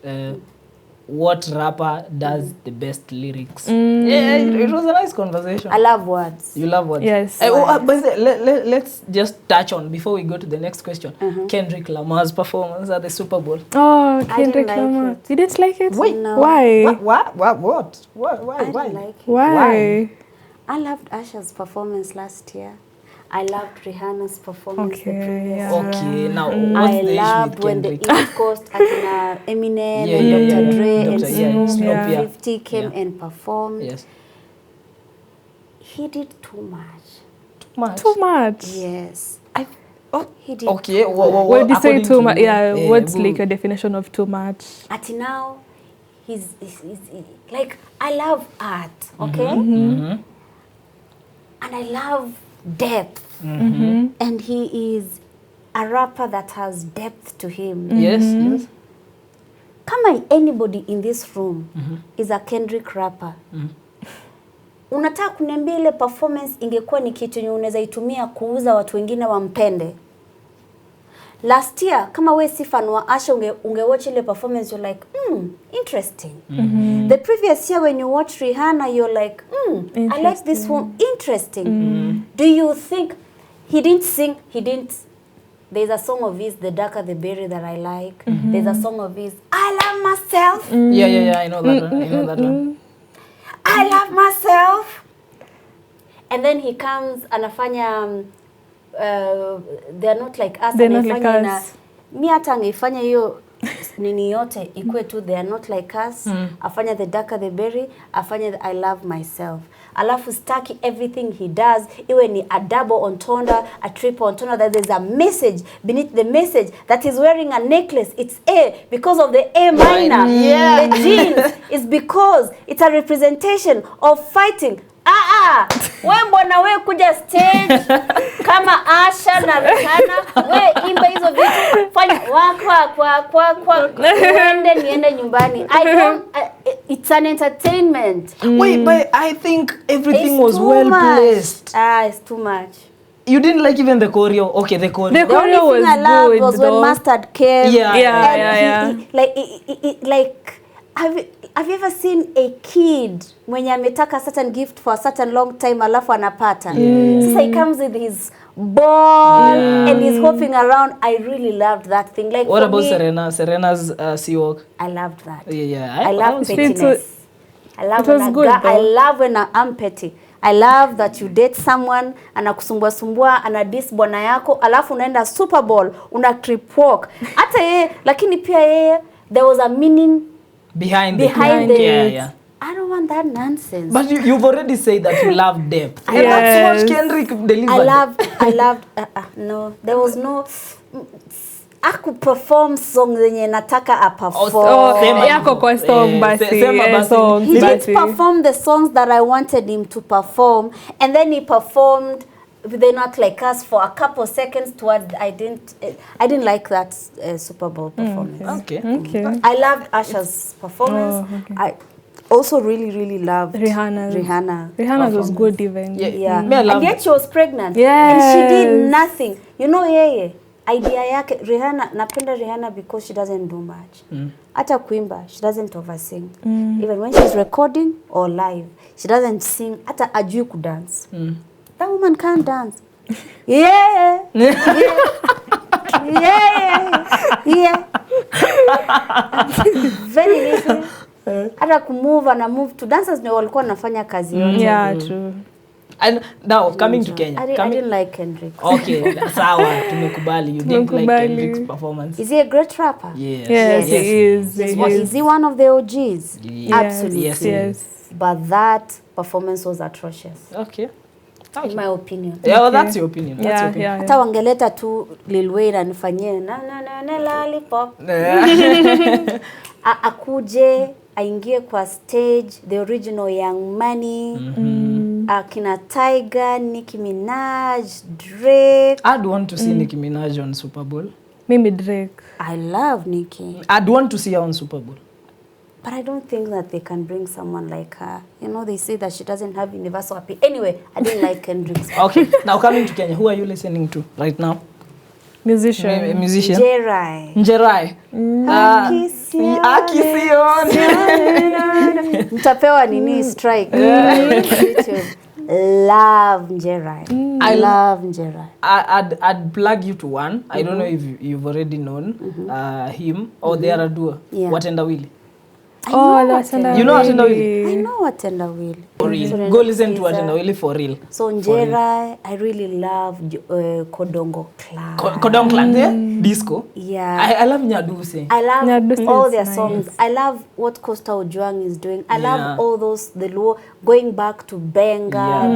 what rapper does the best lyrics. Yeah, it was a nice conversation. I love words. You love words? Yes. But let's just touch on, before we go to the next question, Kendrick Lamar's performance at the Super Bowl. Oh, Kendrick Lamar. You didn't like it? Wait, no. Why? What? Why? I didn't like it. Why? I loved Usher's performance last year. I loved Rihanna's performance the previous year. Okay, now what's I the loved issue with when the Kendrick? East Coast Akina Eminem and Dr. Dre and Snoop 50 came and performed. Yes. He did too much. Too much? Yes. He did. Okay, what do you say too much? Yeah, what's like your definition of too much? At now, he's like, I love art, okay? And I love depth. And he is a rapper that has depth to him. Yes. Kama anybody in this room is a Kendrick rapper. Unataka kuniambia ile performance ingekuwa ni kitu yenye unaweza itumia kuuza watu wengine wampende? Last year, kama we si fan wa Asha, unge-watch ile performance, you're like, interesting. The previous year when you watch Rihanna, you're like, I like this one, interesting. Do you think he didn't sing, there's a song of his, The Darker the Berry, that I like. There's a song of his, I love myself. Yeah, I know that one. I love myself. And then he comes, anafanya they're not like us. They're not like us. Mi hata angeifanya hiyo nini yote ikue tu They're Not Like Us. Afanya The Darker the Berry, afanya I Love Myself. Alafu staki everything he does iwe ni a double entendre, a triple entendre, that there's a message beneath the message, that he's wearing a necklace. It's A because of the A minor. The jeans is because it's a representation of fighting. We mbona we kuja stage kama Asha na Rihanna, we imba hizo vitu, fanya kwa niende nyumbani. I don't it's an entertainment. Wait, but I think everything was well placed. It's too much. You didn't like even the choreo. Okay, the choreo. The choreo only thing I loved was when Mustard came. Yeah. Like have you ever seen a kid mwenye ametaka certain gift for a certain long time alafu anapata? Sasa he comes with his ball and he's hopping around. I really loved that thing. Like, what about Serena? Serena's sea walk? I loved that. Yeah. I love pettiness. I love when I'm petty. I love that you date someone anakusumbua anadis bwana yako alafu unaenda Super Bowl una trip walk. Hata yeye lakini pia yeye there was a meaning behind the yeah. I don't want that nonsense. But you've already said that you love depth. Yes. That's what Kendrick delivered. I loved no, there was no I could perform songs zenye nataka a perform. Yako kwa song basi. He did perform the songs that I wanted him to perform, and then he performed They're Not Like Us for a couple seconds towards I didn't like that Super Bowl performance. Okay. I loved Usher's performance. I also really loved Rihanna was good even. Yeah. And yet she was pregnant. Yes. And she did nothing. You know idea yake Rihanna, napenda Rihanna because she doesn't do much. Hata kuimba, she doesn't oversing. Even when she's recording or live, she doesn't sing. Hata ajui kudance. That woman can't dance. Yeah. Very little. Hata kumove and move to dancers ndio walikuwa nafanya kazi yote. Yeah, true. And now coming to Kenya. I didn't like Kendrick. Okay, sawa, tumekubali. You didn't like Kendrick's performance. Is he a great rapper? Yes, he is. Is he one of the OGs? Yes. Absolutely. Yes. But that performance was atrocious. Okay. In my opinion. Yeah, well, that's your opinion. That's your opinion. Hata wangeleta tu Lil Wayne anifanyie na lollipop. Akuje aingie kwa stage the original Young Money. Akina Tiger, Nicki Minaj, Drake. I'd want to see Nicki Minaj on Super Bowl. Maybe Drake. I love Nicki. I'd want to see her on Super Bowl. But I don't think that they can bring someone like her. You know, they say that she doesn't have universal appeal. Anyway, I didn't like Kendrick's. Okay, now coming to Kenya, who are you listening to right now? Musician. Musician. Njerai. Akisione. Mtapewa nini strike. Love Njerai. I love Njerai. I'd plug you to one. I don't know if you've already known him or the other duo. Yeah. Watenda Willy. You know Watenda Willy? I know Watenda Willy. For real. Go listen to Watenda Willy for real. So Njerai, I really love Kodongo Clan. Kodongo Clan, yeah? Disco. Yeah. I love Nyaduse. I love Nyaduse all their nice. songs. I love what Costa Ojwang is doing. I love all those, the Luo, going back to Benga,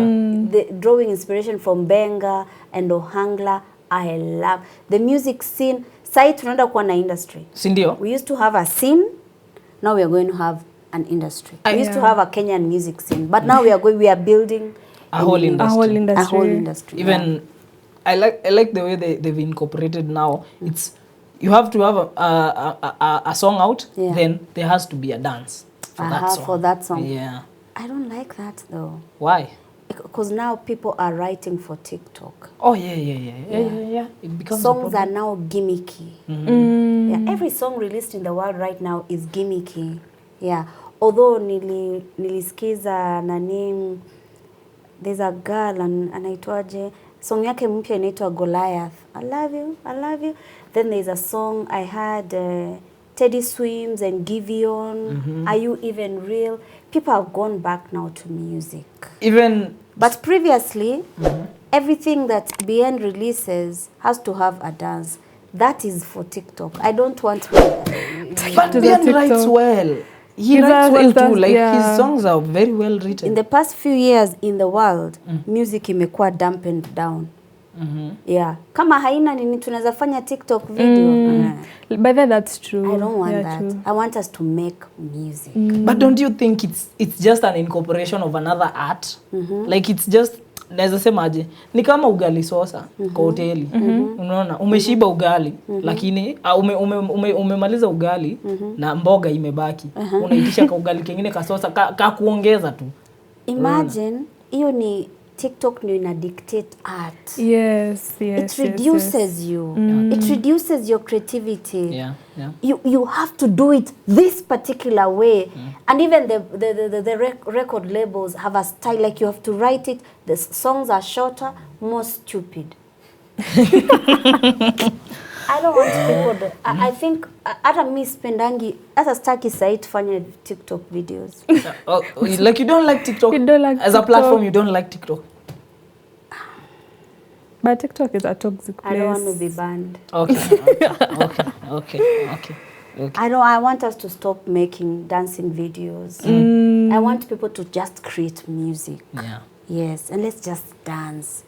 drawing inspiration from Benga and Ohangla. I love the music scene. Sai tunaenda kuwa na industry. Sindio? We used to have a scene. Now we are going to have an industry. We used to have a Kenyan music scene, but now we are building a whole industry. A whole industry. Even I like the way they've incorporated now. It's you have to have a song out, then there has to be a dance for that song. Yeah. I don't like that though. Why? Because now people are writing for TikTok. Oh yeah. It becomes songs are now gimmicky. Yeah, every song released in the world right now is gimmicky. Yeah. Although nilisikiza nani, there's a girl anaitwaje, song yake mpya inaitwa Goliath. I love you. Then there's a song I had Teddy Swims and Giveon. Are you even real? People have gone back now to music. But previously, everything that BN releases has to have a dance. That is for TikTok. I don't want to. But BN writes well. He writes well too. Like his songs are very well written. In the past few years in the world, music imekuwa dampened down. Yeah. Kama haina nini tunaweza fanya TikTok video. But that's true. I don't want that. True. I want us to make music. But don't you think it's just an incorporation of another art? Like it's just naweza sema aje ni kama ugali sosa kwa hoteli. Unaona umeshiba ugali lakini umemaliza ugali na mboga imebaki. Unaitisha ka ugali kingine ka sosa ka kuongeza tu. Imagine hiyo ni TikTok ndio ina dictate art. Yes. It reduces you. It reduces your creativity. Yeah. You have to do it this particular way. And even the record labels have a style, like you have to write it. The songs are shorter, more stupid. I don't want people to, I think hata mimi spendangi hata staki sahi tufanye TikTok videos. Like you don't like TikTok? You don't like as TikTok. A platform you don't like TikTok? But TikTok is a toxic place. I don't want to be banned. Okay. I want us to stop making dancing videos. I want people to just create music. Yeah. Yes, and let's just dance.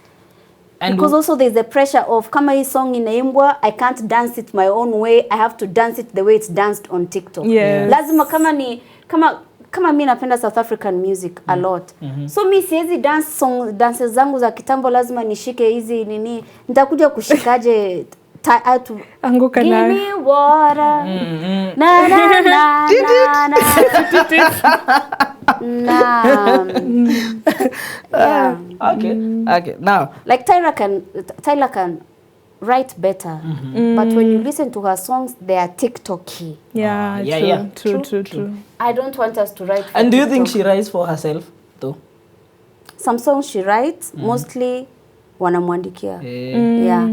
And because also there's the pressure of kama hii song inaimbwa, I can't dance it my own way. I have to dance it the way it's danced on TikTok. Yes. Lazima kama mimi napenda South African music a lot. So mimi siwezi dances zangu za kitambo, lazima nishike hizi nini. Nitakuja kushikaje anguka na give me water. Na yeah. Okay. Now, like Tyler can write better, but when you listen to her songs, they are TikTok-y. True. I don't want us to write for and do you TikTok. think she writes for herself though? Some songs she writes, mostly wanamwandikia. Yeah.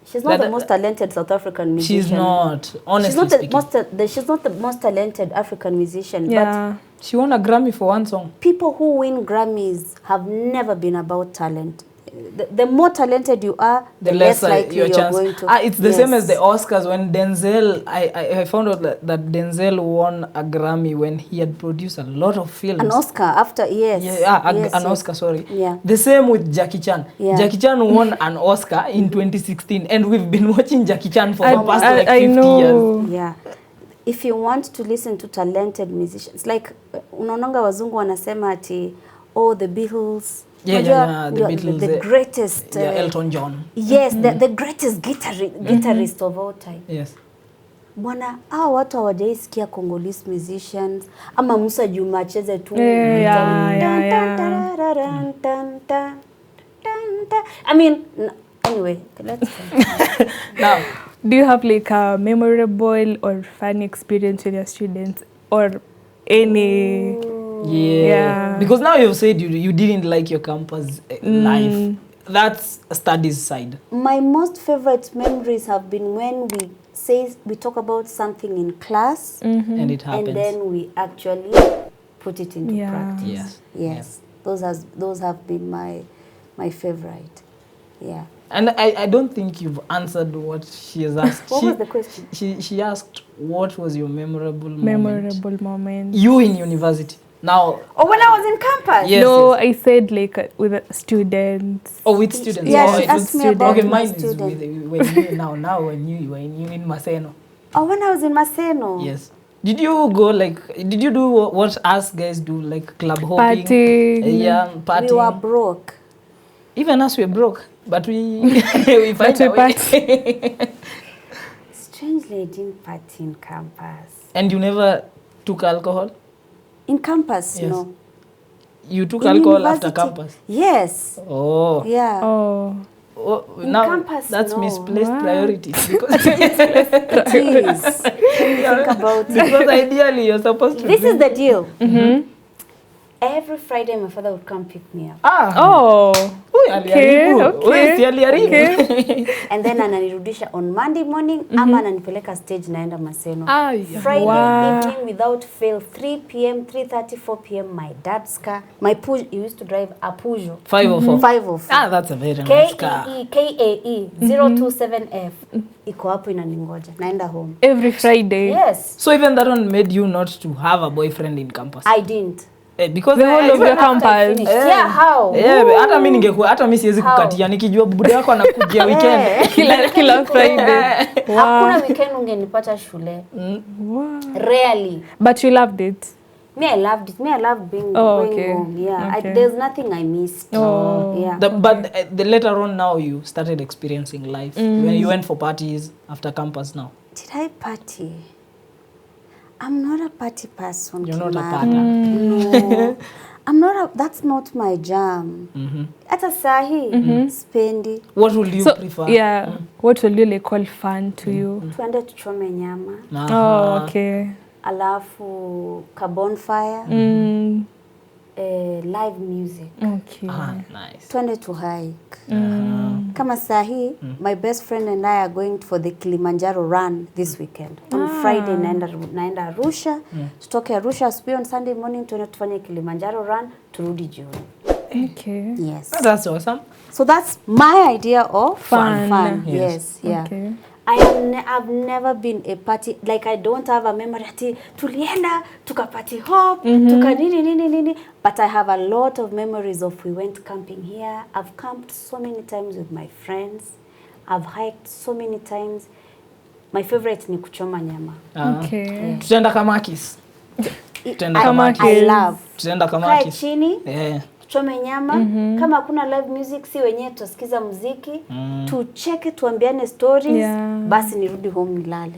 She's not the most talented South African musician. She's not, honestly she's not speaking. she's not the most talented African musician. Yeah. But she won a Grammy for one song. People who win Grammys have never been about talent. The more talented you are, the less likely your you're chance. going to. It's the same as the Oscars when Denzel. I found out that Denzel won a Grammy when he had produced a lot of films. An Oscar after an Oscar. Sorry. Yeah. The same with Jackie Chan. Yeah. Jackie Chan won an Oscar in 2016, and we've been watching Jackie Chan for the past like 50 years. Yeah. If you want to listen to talented musicians, like unaonanga wazungu wanasema ati the Beatles. The Beatles, the greatest Elton John. Yes, the greatest guitarist of all time. Yes. Bwana, hao watu hawajaisikia Congolese musicians ama Musa Juma acheze tu. I mean, anyway, let's go. Now, do you have like a memorable or funny experience with your students or any? Yeah. Because now you've said you didn't like your campus life. That's a studies side. My most favorite memories have been when we talk about something in class and it happens. And then we actually put it into practice. Yes. Those have been my favorite. Yeah. And I don't think you've answered what she has asked. What was the question? She asked what was your memorable moment. You in university. Now, when I was in campus? Yes, no, yes. I said like with students. Oh, with students. Yeah, she asked me about mine is when you in Maseno. Oh, when I was in Maseno? Yes. Did you do what us guys do, like club hopping? Partying. We were broke. Even us we broke, but we find a way. Strangely, I didn't party in campus. And you never took alcohol? In campus, yes. No. You took alcohol university. After campus? Yes. Oh. Yeah. Oh, now campus, that's misplaced priorities. Because Please, think about it. Because ideally you're supposed to. This is the deal. Every Friday, my father would come pick me up. Okay. And then ananirudisha on Monday morning, ama ananipeleka stage naenda Maseno. Friday evening without fail, 3 p.m., 3:30, 4 p.m. My dad's car, he used to drive a Peugeot. 504. 504. That's a very nice car. KAE 027F. Iko hapo inaningoja. Naenda home. Every Friday. Yes. So even that one made you not to have a boyfriend in campus? I didn't. Because the whole of your campus. Yeah, how? Hata mimi siwezi kukatia nikijua bude wako anakujia weekend. Kila Friday. Hakuna weekend ungenipata shule. Rarely. But you loved it. Me, I loved it. I loved going home. Yeah. Okay. There's nothing I missed. Yeah. But the later on now you started experiencing life when you went for parties after campus now. Did I party? I'm not a party person. You're not a party. No. I'm not that's not my jam. Hata sahi spendi. What would you prefer? Yeah. What will you like call fun to you? Tuende tuchome nyama. Oh, okay. Alafu ka bonfire. Live music. Okay. Nice. Tuende to hike. Kama sahi, my best friend and I are going for the Kilimanjaro run this weekend. On Friday naenda Arusha. Tutoke Arusha asubuhi, on Sunday morning tuende tufanye Kilimanjaro run, turudi jioni. Okay. Yes. That's awesome. So that's my idea of fun. Yes. Yeah. Okay. I've never been a party, like I don't have a memory ati tulienda tuka party hop tuka nini, but I have a lot of memories of we went camping here. I've camped so many times with my friends. I've hiked so many times. My favorite ni kuchoma nyama. Okay. Tutaenda Kamakis. I love. Tutaenda Kamakis. Kai chini. Tuchome nyama. Kama hakuna live music, si wenyewe tusikiza muziki. Tucheke, tuambiane stories. Basi nirudi home nilale.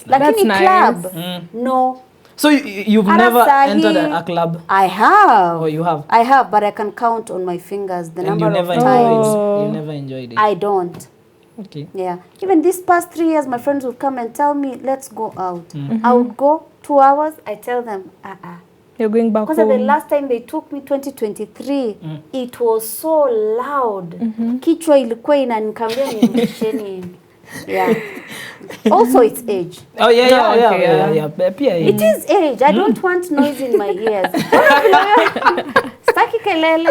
Lakini nice. Club, no. So you've never entered a club? I have. Oh, you have? I have, but I can count on my fingers the number of times. You never enjoyed it? I don't. Okay. Yeah. Even these past 3 years, my friends would come and tell me, let's go out. I would go 2 hours. I tell them, You're going back Because the home. last time they took me 2023, it was so loud. Kichwa ilikuwa inanikambia nirudisheni. Yeah. Also it's age. Oh yeah, okay, yeah. Pia It is age. I don't want noise in my ears. Sitaki kelele.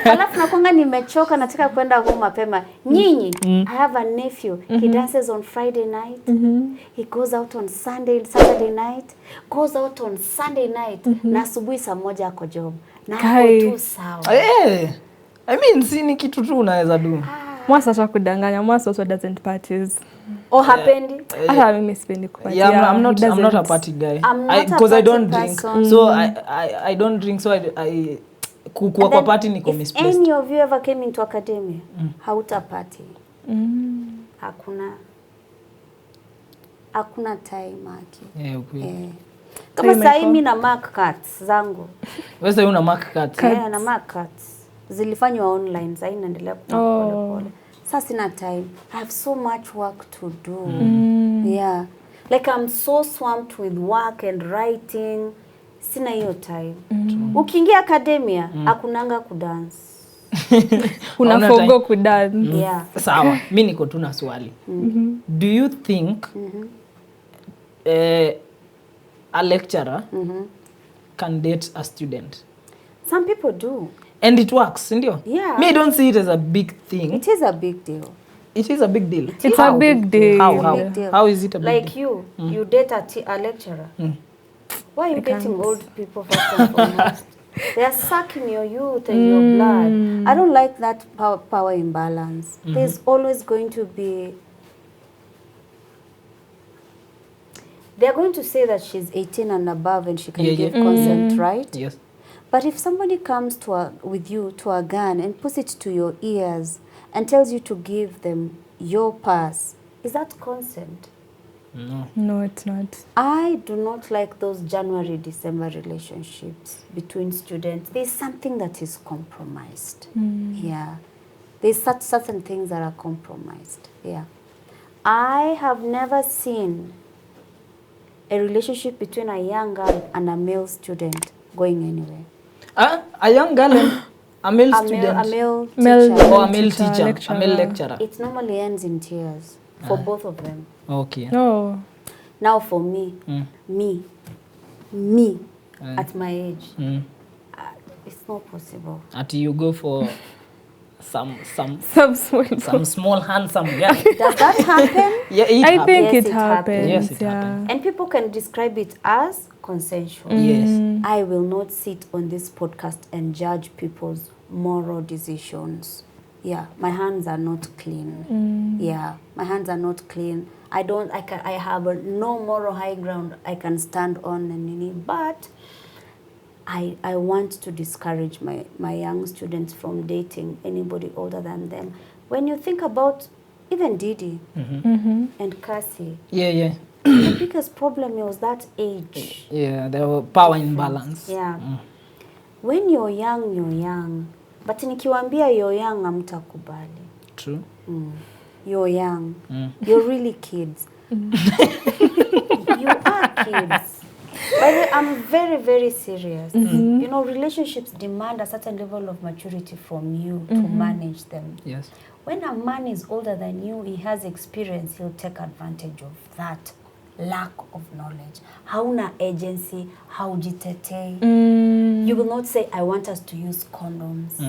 Alafu nakonga nimechoka nataka kwenda home mapema. Nyinyi, I have a nephew. He dances on Friday night. He goes out on Saturday night. Goes out on Sunday night. Na asubuhi saa 1 ako job. Na ako tu sawa. I mean, si ni kitu tu unaweza do. Mwasa hata kudanganya. Mwasa also doesn't parties. Hapendi? Hata mimi sipendi kuparty. Yeah, I'm not a party guy. Because I don't drink. So I don't drink, so I kukua kwa party niko misplaced. Any of you ever came into academia? Hauta party. Hakuna time aki. Yeah, okay. Kama sasa mimi na mark cards zangu. Wewe sasa una mark cards? Yeah, na mark cards. Zilifanywa online, sasa inaendelea pole pole. Sasa sina time. I have so much work to do. Yeah. Like I'm so swamped with work and writing. Sina hiyo time. Ukiingia academia, hakunanga kudance. Unafogo kudance. Yeah. Sawa, mimi niko tu na swali. Do you think a lecturer can date a student? Some people do. And it works, ndio? Yeah. Me, I don't see it as a big thing. It is a big deal. It is a big deal. It's a big deal. How? Big deal. How is it a big like deal? you date a lecturer. Why are you dating old people first and foremost? They are sucking your youth and your blood. I don't like that power imbalance. There's always going to be... They're going to say that she's 18 and above and she can give consent, right? Yes. But if somebody comes with you to a gun and puts it to your ears and tells you to give them your pass, is that consent? No. No, it's not. I do not like those January-December relationships between students. There's something that is compromised. Yeah. There's certain things that are compromised. Yeah. I have never seen a relationship between a young girl and a male student going anywhere. A young girl and a male student? A male Male teacher. Or a male teacher, lecturer. a male lecturer. It normally ends in tears for both of them. Okay. No. Now for me, at my age, it's not possible. Until you go for some small handsome girl. Does that happen? Yeah, it I happens. think Yes, it it happens. Yes, it yeah. happens. And people can describe it as consensual. Yes. I will not sit on this podcast and judge people's moral decisions. Yeah, my hands are not clean. Yeah, my hands are not clean. I have no moral high ground I can stand on and but I want to discourage my young students from dating anybody older than them. When you think about even Didi and Cassie, Yeah. the biggest problem was that age. Yeah, there were power imbalance. Yeah. When you're young. But nikiwaambia you're young, hamtakubali. True. You're young. You're really kids. You are kids. But I'm very, very serious. You know, relationships demand a certain level of maturity from you to manage them. Yes. When a man is older than you, he has experience, he'll take advantage of that lack of knowledge. Hauna agency, haujitetei. You will not say, I want us to use condoms.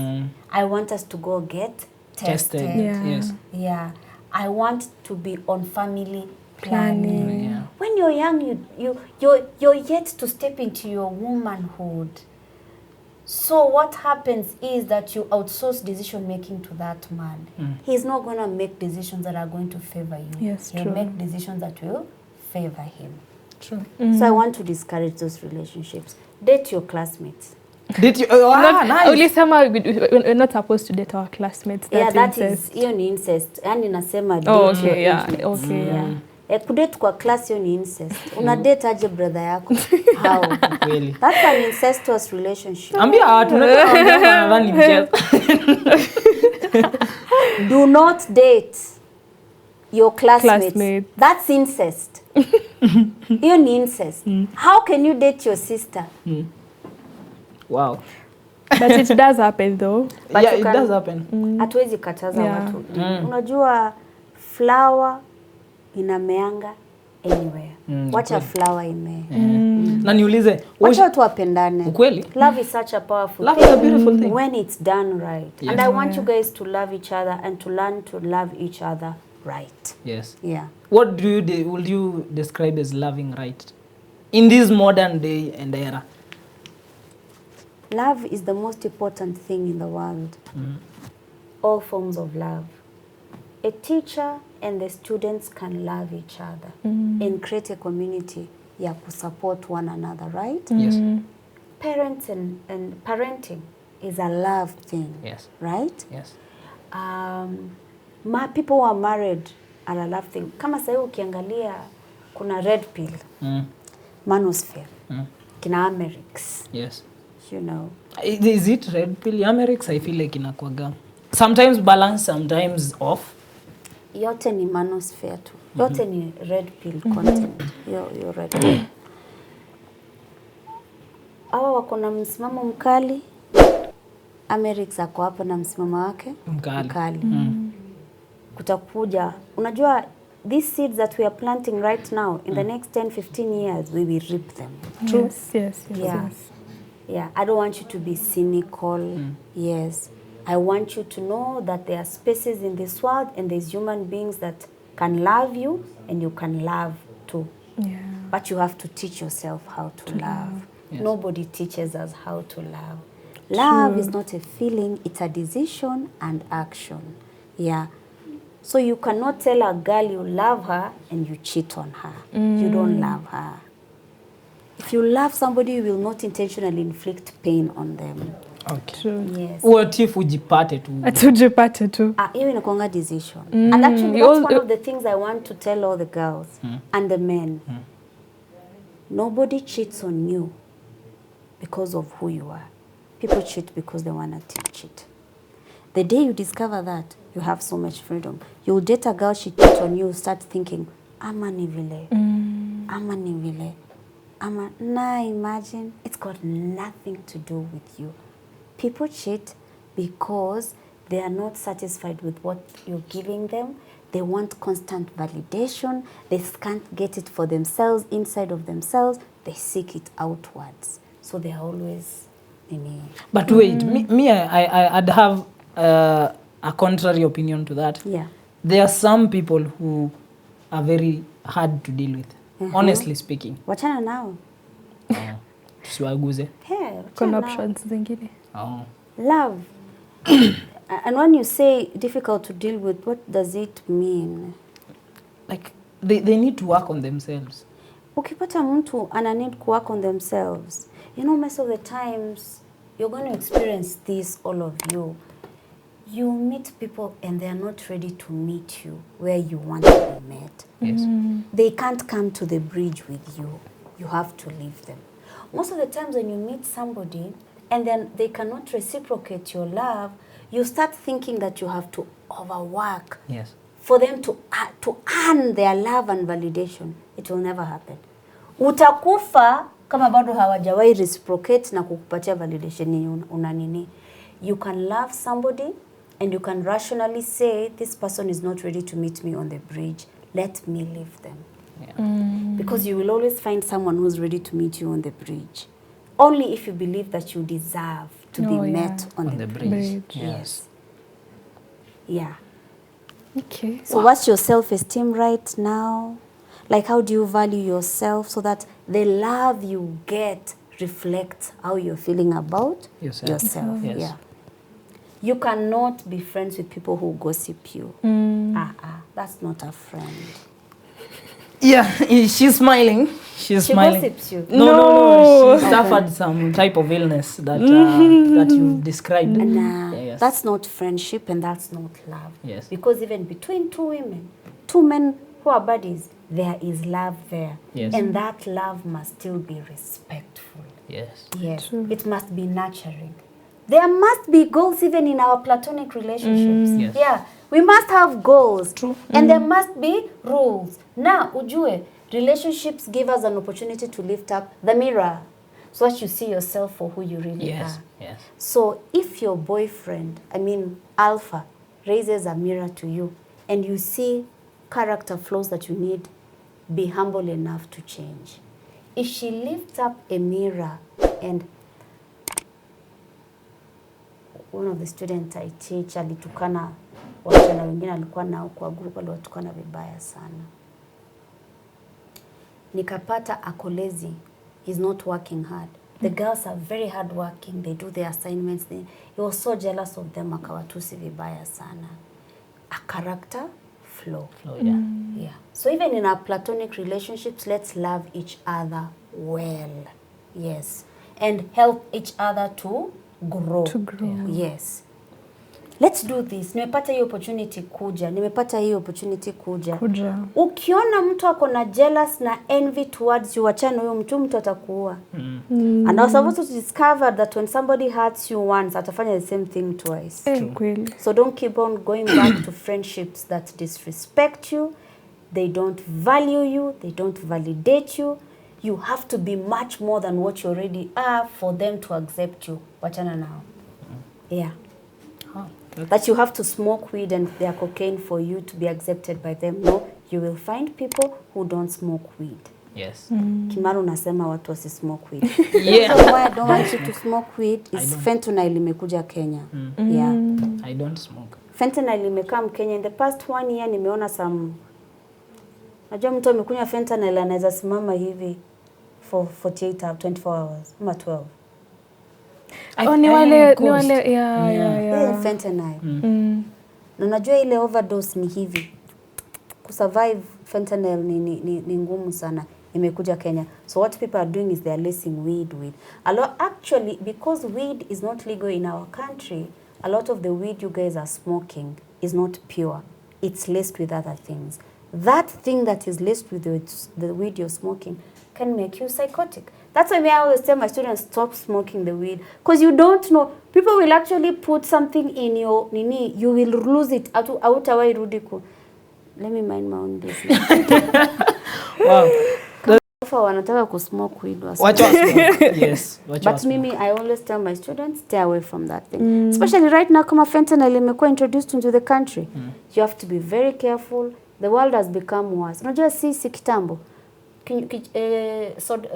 I want us to go get tested. Yeah. Yes. Yeah. I want to be on family planning. Yeah. When you're young, you're yet to step into your womanhood. So what happens is that you outsource decision making to that man. He's not going to make decisions that are going to favor you. Yes, He'll true. make decisions that will favor him. True. So I want to discourage those relationships. Date your classmates. Did you? Nice. Ulisema we're not supposed to date our classmates. Yeah, That's that incest. is, hiyo ni incest. Yani nasema Oh, date okay, your yeah. intimates. Okay, yeah. Kudate kwa class hiyo ni incest. Una date aje brother yako? How? Kweli. That's an incestuous relationship. Ambia watu nadhani mchezo. Do not date your classmates. Classmates. That's incest. Hiyo ni incest. How can you date your sister? Wow. But it does happen though. But yeah, you it can- does happen. Hatuwezi kataza Yeah. watu. Unajua flower inameanga anywhere. Wacha flower imee. Na niulize, Wacha watu wapendane. ukweli? Love is such a powerful Love thing. is a beautiful thing. When it's done right. Yes. And I want you guys to love each other and to learn to love each other right. Yes. Yeah. What do you will you describe as loving right in this modern day and era? Love is the most important thing in the world. All forms of love. A teacher and the students can love each other and create a community ya kusupport one another, right? Yes. Parents and parenting is a love thing, Yes. right? Yes. People who are married are a love thing. Kama sasa ukiangalia kuna red pill, manosphere, kina Americs, Yes. you know. Is it red pill? Americs, I feel like inakwaga sometimes balance, sometimes off. Yote ni manosphere tu. Yote ni red pill content. Yo red pill. Hawa wako na msimamo mkali. Americs ako hapo na msimamo wake mkali. Kutakuja, unajua these seeds that we are planting right now, in the next 10-15 years we will reap them. True? Yes. Yeah, I don't want you to be cynical. Yes. I want you to know that there are spaces in this world and there's human beings that can love you and you can love too. Yeah. But you have to teach yourself how to love. Yes. Nobody teaches us how to love. Love is not a feeling, it's a decision and action. Yeah. So you cannot tell a girl you love her and you cheat on her. You don't love her. If you love somebody, you will not intentionally inflict pain on them. Okay. True. Yes. What if ujipate tu? Atujipate tu. Hiyo inakuanga decision. And actually that's one of the things I want to tell all the girls and the men. Nobody cheats on you because of who you are. People cheat because they want to cheat. The day you discover that, you have so much freedom. You'll date a girl, she cheats on you, start thinking, ama ni vile. Nah, imagine. It's got nothing to do with you. People cheat because they are not satisfied with what you're giving them. They want constant validation. They can't get it for themselves, inside of themselves. They seek it outwards. So they are always... But wait, I'd have a contrary opinion to that. Yeah. There are some people who are very hard to deal with, honestly speaking. Wachana nao. Tusiwaguze. Hey, Kuna wachana nao. options zingine. Oh. Love. And when you say difficult to deal with, what does it mean? Like they need to work on themselves. Ukipata mtu ana need to work on themselves, you know, most of the times you're going to experience this, all of you. You meet people and they are not ready to meet you where you want to be met. Yes. They can't come to the bridge with you. You have to leave them. Most of the times when you meet somebody and then they cannot reciprocate your love, you start thinking that you have to overwork Yes. for them to earn their love and validation. It will never happen. Utakufa kama bado hawajawahi reciprocate na kukupatia validation yenye una nini. You can love somebody and you can rationally say, this person is not ready to meet me on the bridge. Let me leave them. Yeah. Because you will always find someone who's ready to meet you on the bridge. Only if you believe that you deserve to be met on the bridge. Yes. Yeah. Okay. So what's your self-esteem right now? Like, how do you value yourself so that the love you get reflects how you're feeling about yourself? Yes. Yeah. You cannot be friends with people who gossip you. That's not a friend. Yeah, she's smiling. She's She smiling. gossips you. No. She suffered some type of illness that that you've described. Nah, yes. that's not friendship and that's not love. Yes. Because even between two women, two men who are buddies, there is love there. Yes. And that love must still be respectful. Yes. Yes. True. It must be nurturing. There must be goals even in our platonic relationships. Yes. Yeah. We must have goals. True. And there must be rules. Now, ujue, relationships give us an opportunity to lift up the mirror. so that you see yourself for who you really Yes. are. Yes. So if your boyfriend, Alpha, raises a mirror to you and you see character flaws that you need, be humble enough to change. If she lifts up a mirror, and one of the students I teach alitukana wasichana wengine alikuwa nao kwa group, aliwatukana vibaya sana. Nikapata ako lazy, he's not working hard. The girls are very hard working, they do their assignments. He was so jealous of them, akawatusi vibaya sana. A character flaw. Yeah. Yeah. So even in our platonic relationships, let's love each other well. Yes. And help each other to grow. To grow. Yes. Let's do this. Nimepata hii opportunity kuja. Ukiona mtu ako na jealous na envy towards you, wachana huyo mtu atakuua. And I was supposed to discover that when somebody hurts you once, atafanya the same thing twice. So don't keep on going back to friendships that disrespect you. They don't value you. They don't validate you. You have to be much more than what you already are for them to accept you. Wachana now. Yeah. That you have to smoke weed and their cocaine for you to be accepted by them. No, you will find people who don't smoke weed. Yes. Kimaru nasema watu wasi smoke weed. Yeah. So why I don't want you to smoke weed is fentanyl imekuja Kenya. Yeah. I don't smoke. Fentanyl imekaa Kenya. In the past 1 year nimeona some. Najua mtu amekunywa fentanyl anaweza simama hivi for 48 hours, 24 hours, ama 12. Ni wale yeah. Fentanyl. Na unajua ile overdose ni hivi. Kusurvive fentanyl ni ngumu sana. Imekuja Kenya. So what people are doing is they are lacing weed with. Actually, because weed is not legal in our country, a lot of the weed you guys are smoking is not pure. It's laced with other things. That thing that is laced with the weed you're smoking can make you psychotic. That's why I always tell my students, stop smoking the weed. Because you don't know. People will actually put something in your nini. You will lose it. Hautawai rudi ku. Let me mind my own business. Wow. Kama wanataka ku smoke weed. Watch out. Yes. But mimi, I always tell my students, stay away from that thing. Especially right now, kama fentanyl imekuwa introduced into the country. You have to be very careful. The world has become worse. Unajua sisi kitambo.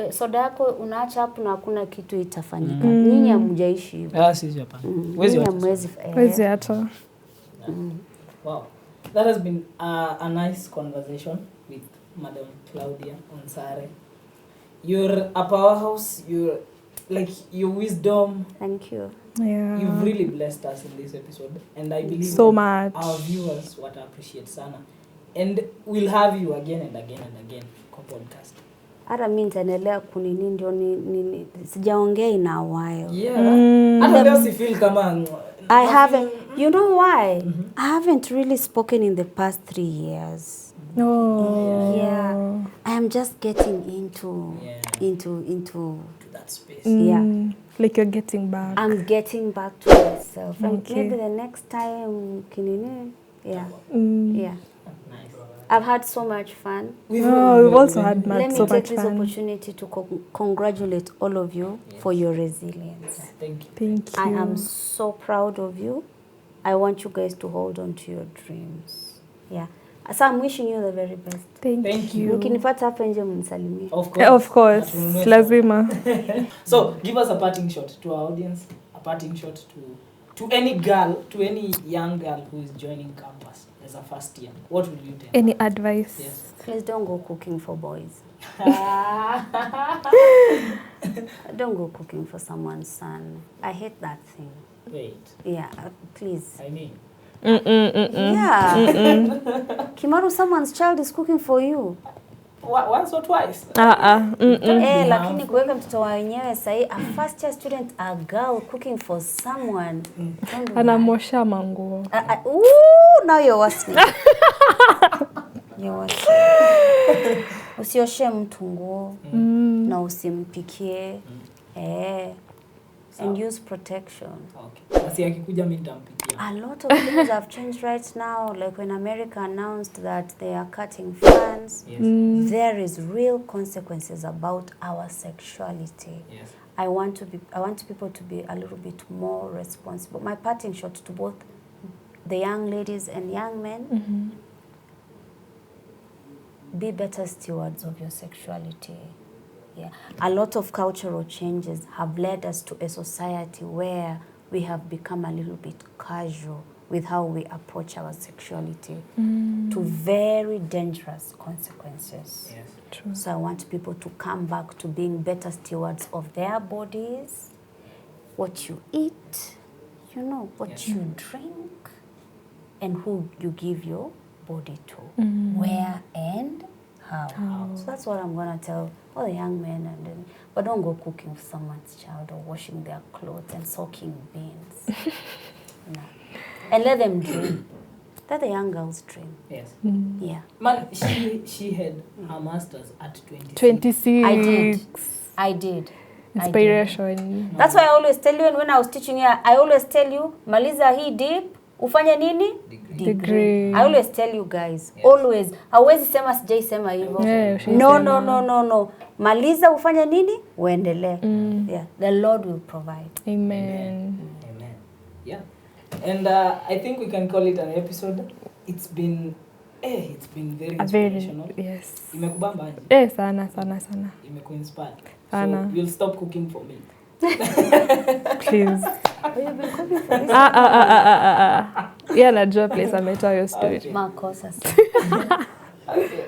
Soda yako unaacha hapo na hakuna kitu itafanyika. Nyinyi hamjaishi hivyo. Sisi hapa. Wezi hata. Wow. That has been a nice conversation with Madam Claudia Onsare. You're a powerhouse. Your wisdom. Thank you. Yeah. You've really blessed us in this episode, and I believe so much. Our viewers would appreciate sana. And we'll have you again and again and again kwa podcast. Hata mimi nitaendelea kunini ndio ni sijaongea in a while. Yeah. Hata leo si feel kama I haven't. You know why? I haven't really spoken in the past 3 years. No. Yeah. I am just getting into that space. Yeah. Like you're getting back. I'm getting back to myself. And Okay. maybe the next time kinini. Yeah. Yeah. Nice. I've had so much fun. We've also had Let me so take much this fun. opportunity to congratulate all of you for your resilience. Thank you. Thank you. I am so proud of you. I want you guys to hold on to your dreams. Yeah. So I'm wishing you the very best. Thank you. Mkinipata hapa nje mnisalimie. Of course. Lazima. So, give us a parting shot to our audience, a parting shot to any girl, to any young girl who is joining campus as a first year. What would you tell? Any advice? Yes. Please don't go cooking for boys. Don't go cooking for someone's son. I hate that thing. Wait. Yeah, please. I mean. Yeah. Kimaru, someone's child is cooking for you. Once or twice. Lakini kuweka mtoto wa wenyewe sahi, a first year student, a girl cooking for someone. Anamosha manguo. Now you're worse. You're worse. Usioshe mtu nguo na usimpikie. And use protection. Okay. Basi akikuja mimi nitampikia. A lot of things have changed right now. Like when America announced that they are cutting funds, there is real consequences about our sexuality. Yes. I want people to be a little bit more responsible. My parting shot to both the young ladies and young men, be better stewards of your sexuality. Yeah. A lot of cultural changes have led us to a society where we have become a little bit casual with how we approach our sexuality to very dangerous consequences. Yes. True. So I want people to come back to being better stewards of their bodies, what you eat, you know, what you drink, and who you give your body to, where and how. So that's what I'm going to tell all the young men. But don't go cooking for someone's child or washing their clothes and soaking beans. No. And let them dream. Let the young girls dream. Yes. Yeah. Man, she had her masters at 26. 26. I did. Inspiration. That's why I always tell you, and when I was teaching here, I always tell you, maliza hii deep, ufanya nini? Degree. I always tell you guys, always. Hawezi sema sijai sema hivyo. Yeah, No. Maliza ufanya nini? Uendelee. Yeah. The Lord will provide. Amen. Yeah. And I think we can call it an episode. It's been very inspirational. Yes. Imekubamba aje? Sana. Imekuinspire. Sana. So you'll stop cooking for me. Please. You've been cooking for this. Yeah, najua place ametoa your story. Okay. Makosa. Okay.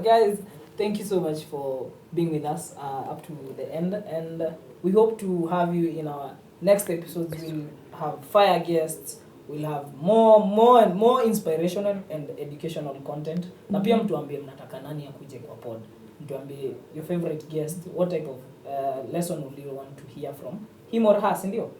Guys, thank you so much for being with us up to the end, and we hope to have you in our next episodes. We'll have fire guests, we'll have more inspirational and educational content. Na pia mtuambie mnataka nani akuje kwa pod. Mtuambie your favorite guest, what type of lesson would you want to hear from him or her, sindio?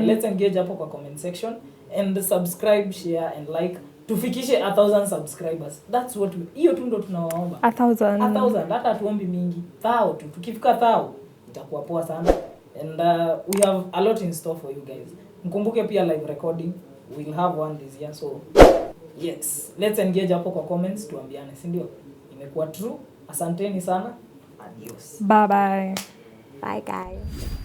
Let's engage hapo kwa comment section and subscribe, share and like. Tufikishe 1,000 subscribers. That's what hiyo tu ndo tunawaomba. 1,000. Hata tuombi mingi. 1,000 tu. Tukifika 1,000 itakuwa poa sana. And we have a lot in store for you guys. Mkumbuke pia live recording. We'll have one this year. So yes, let's engage hapo kwa comments tuambiane, si ndio? Imekuwa true. Asanteni sana. Adios. Bye bye. Bye guys.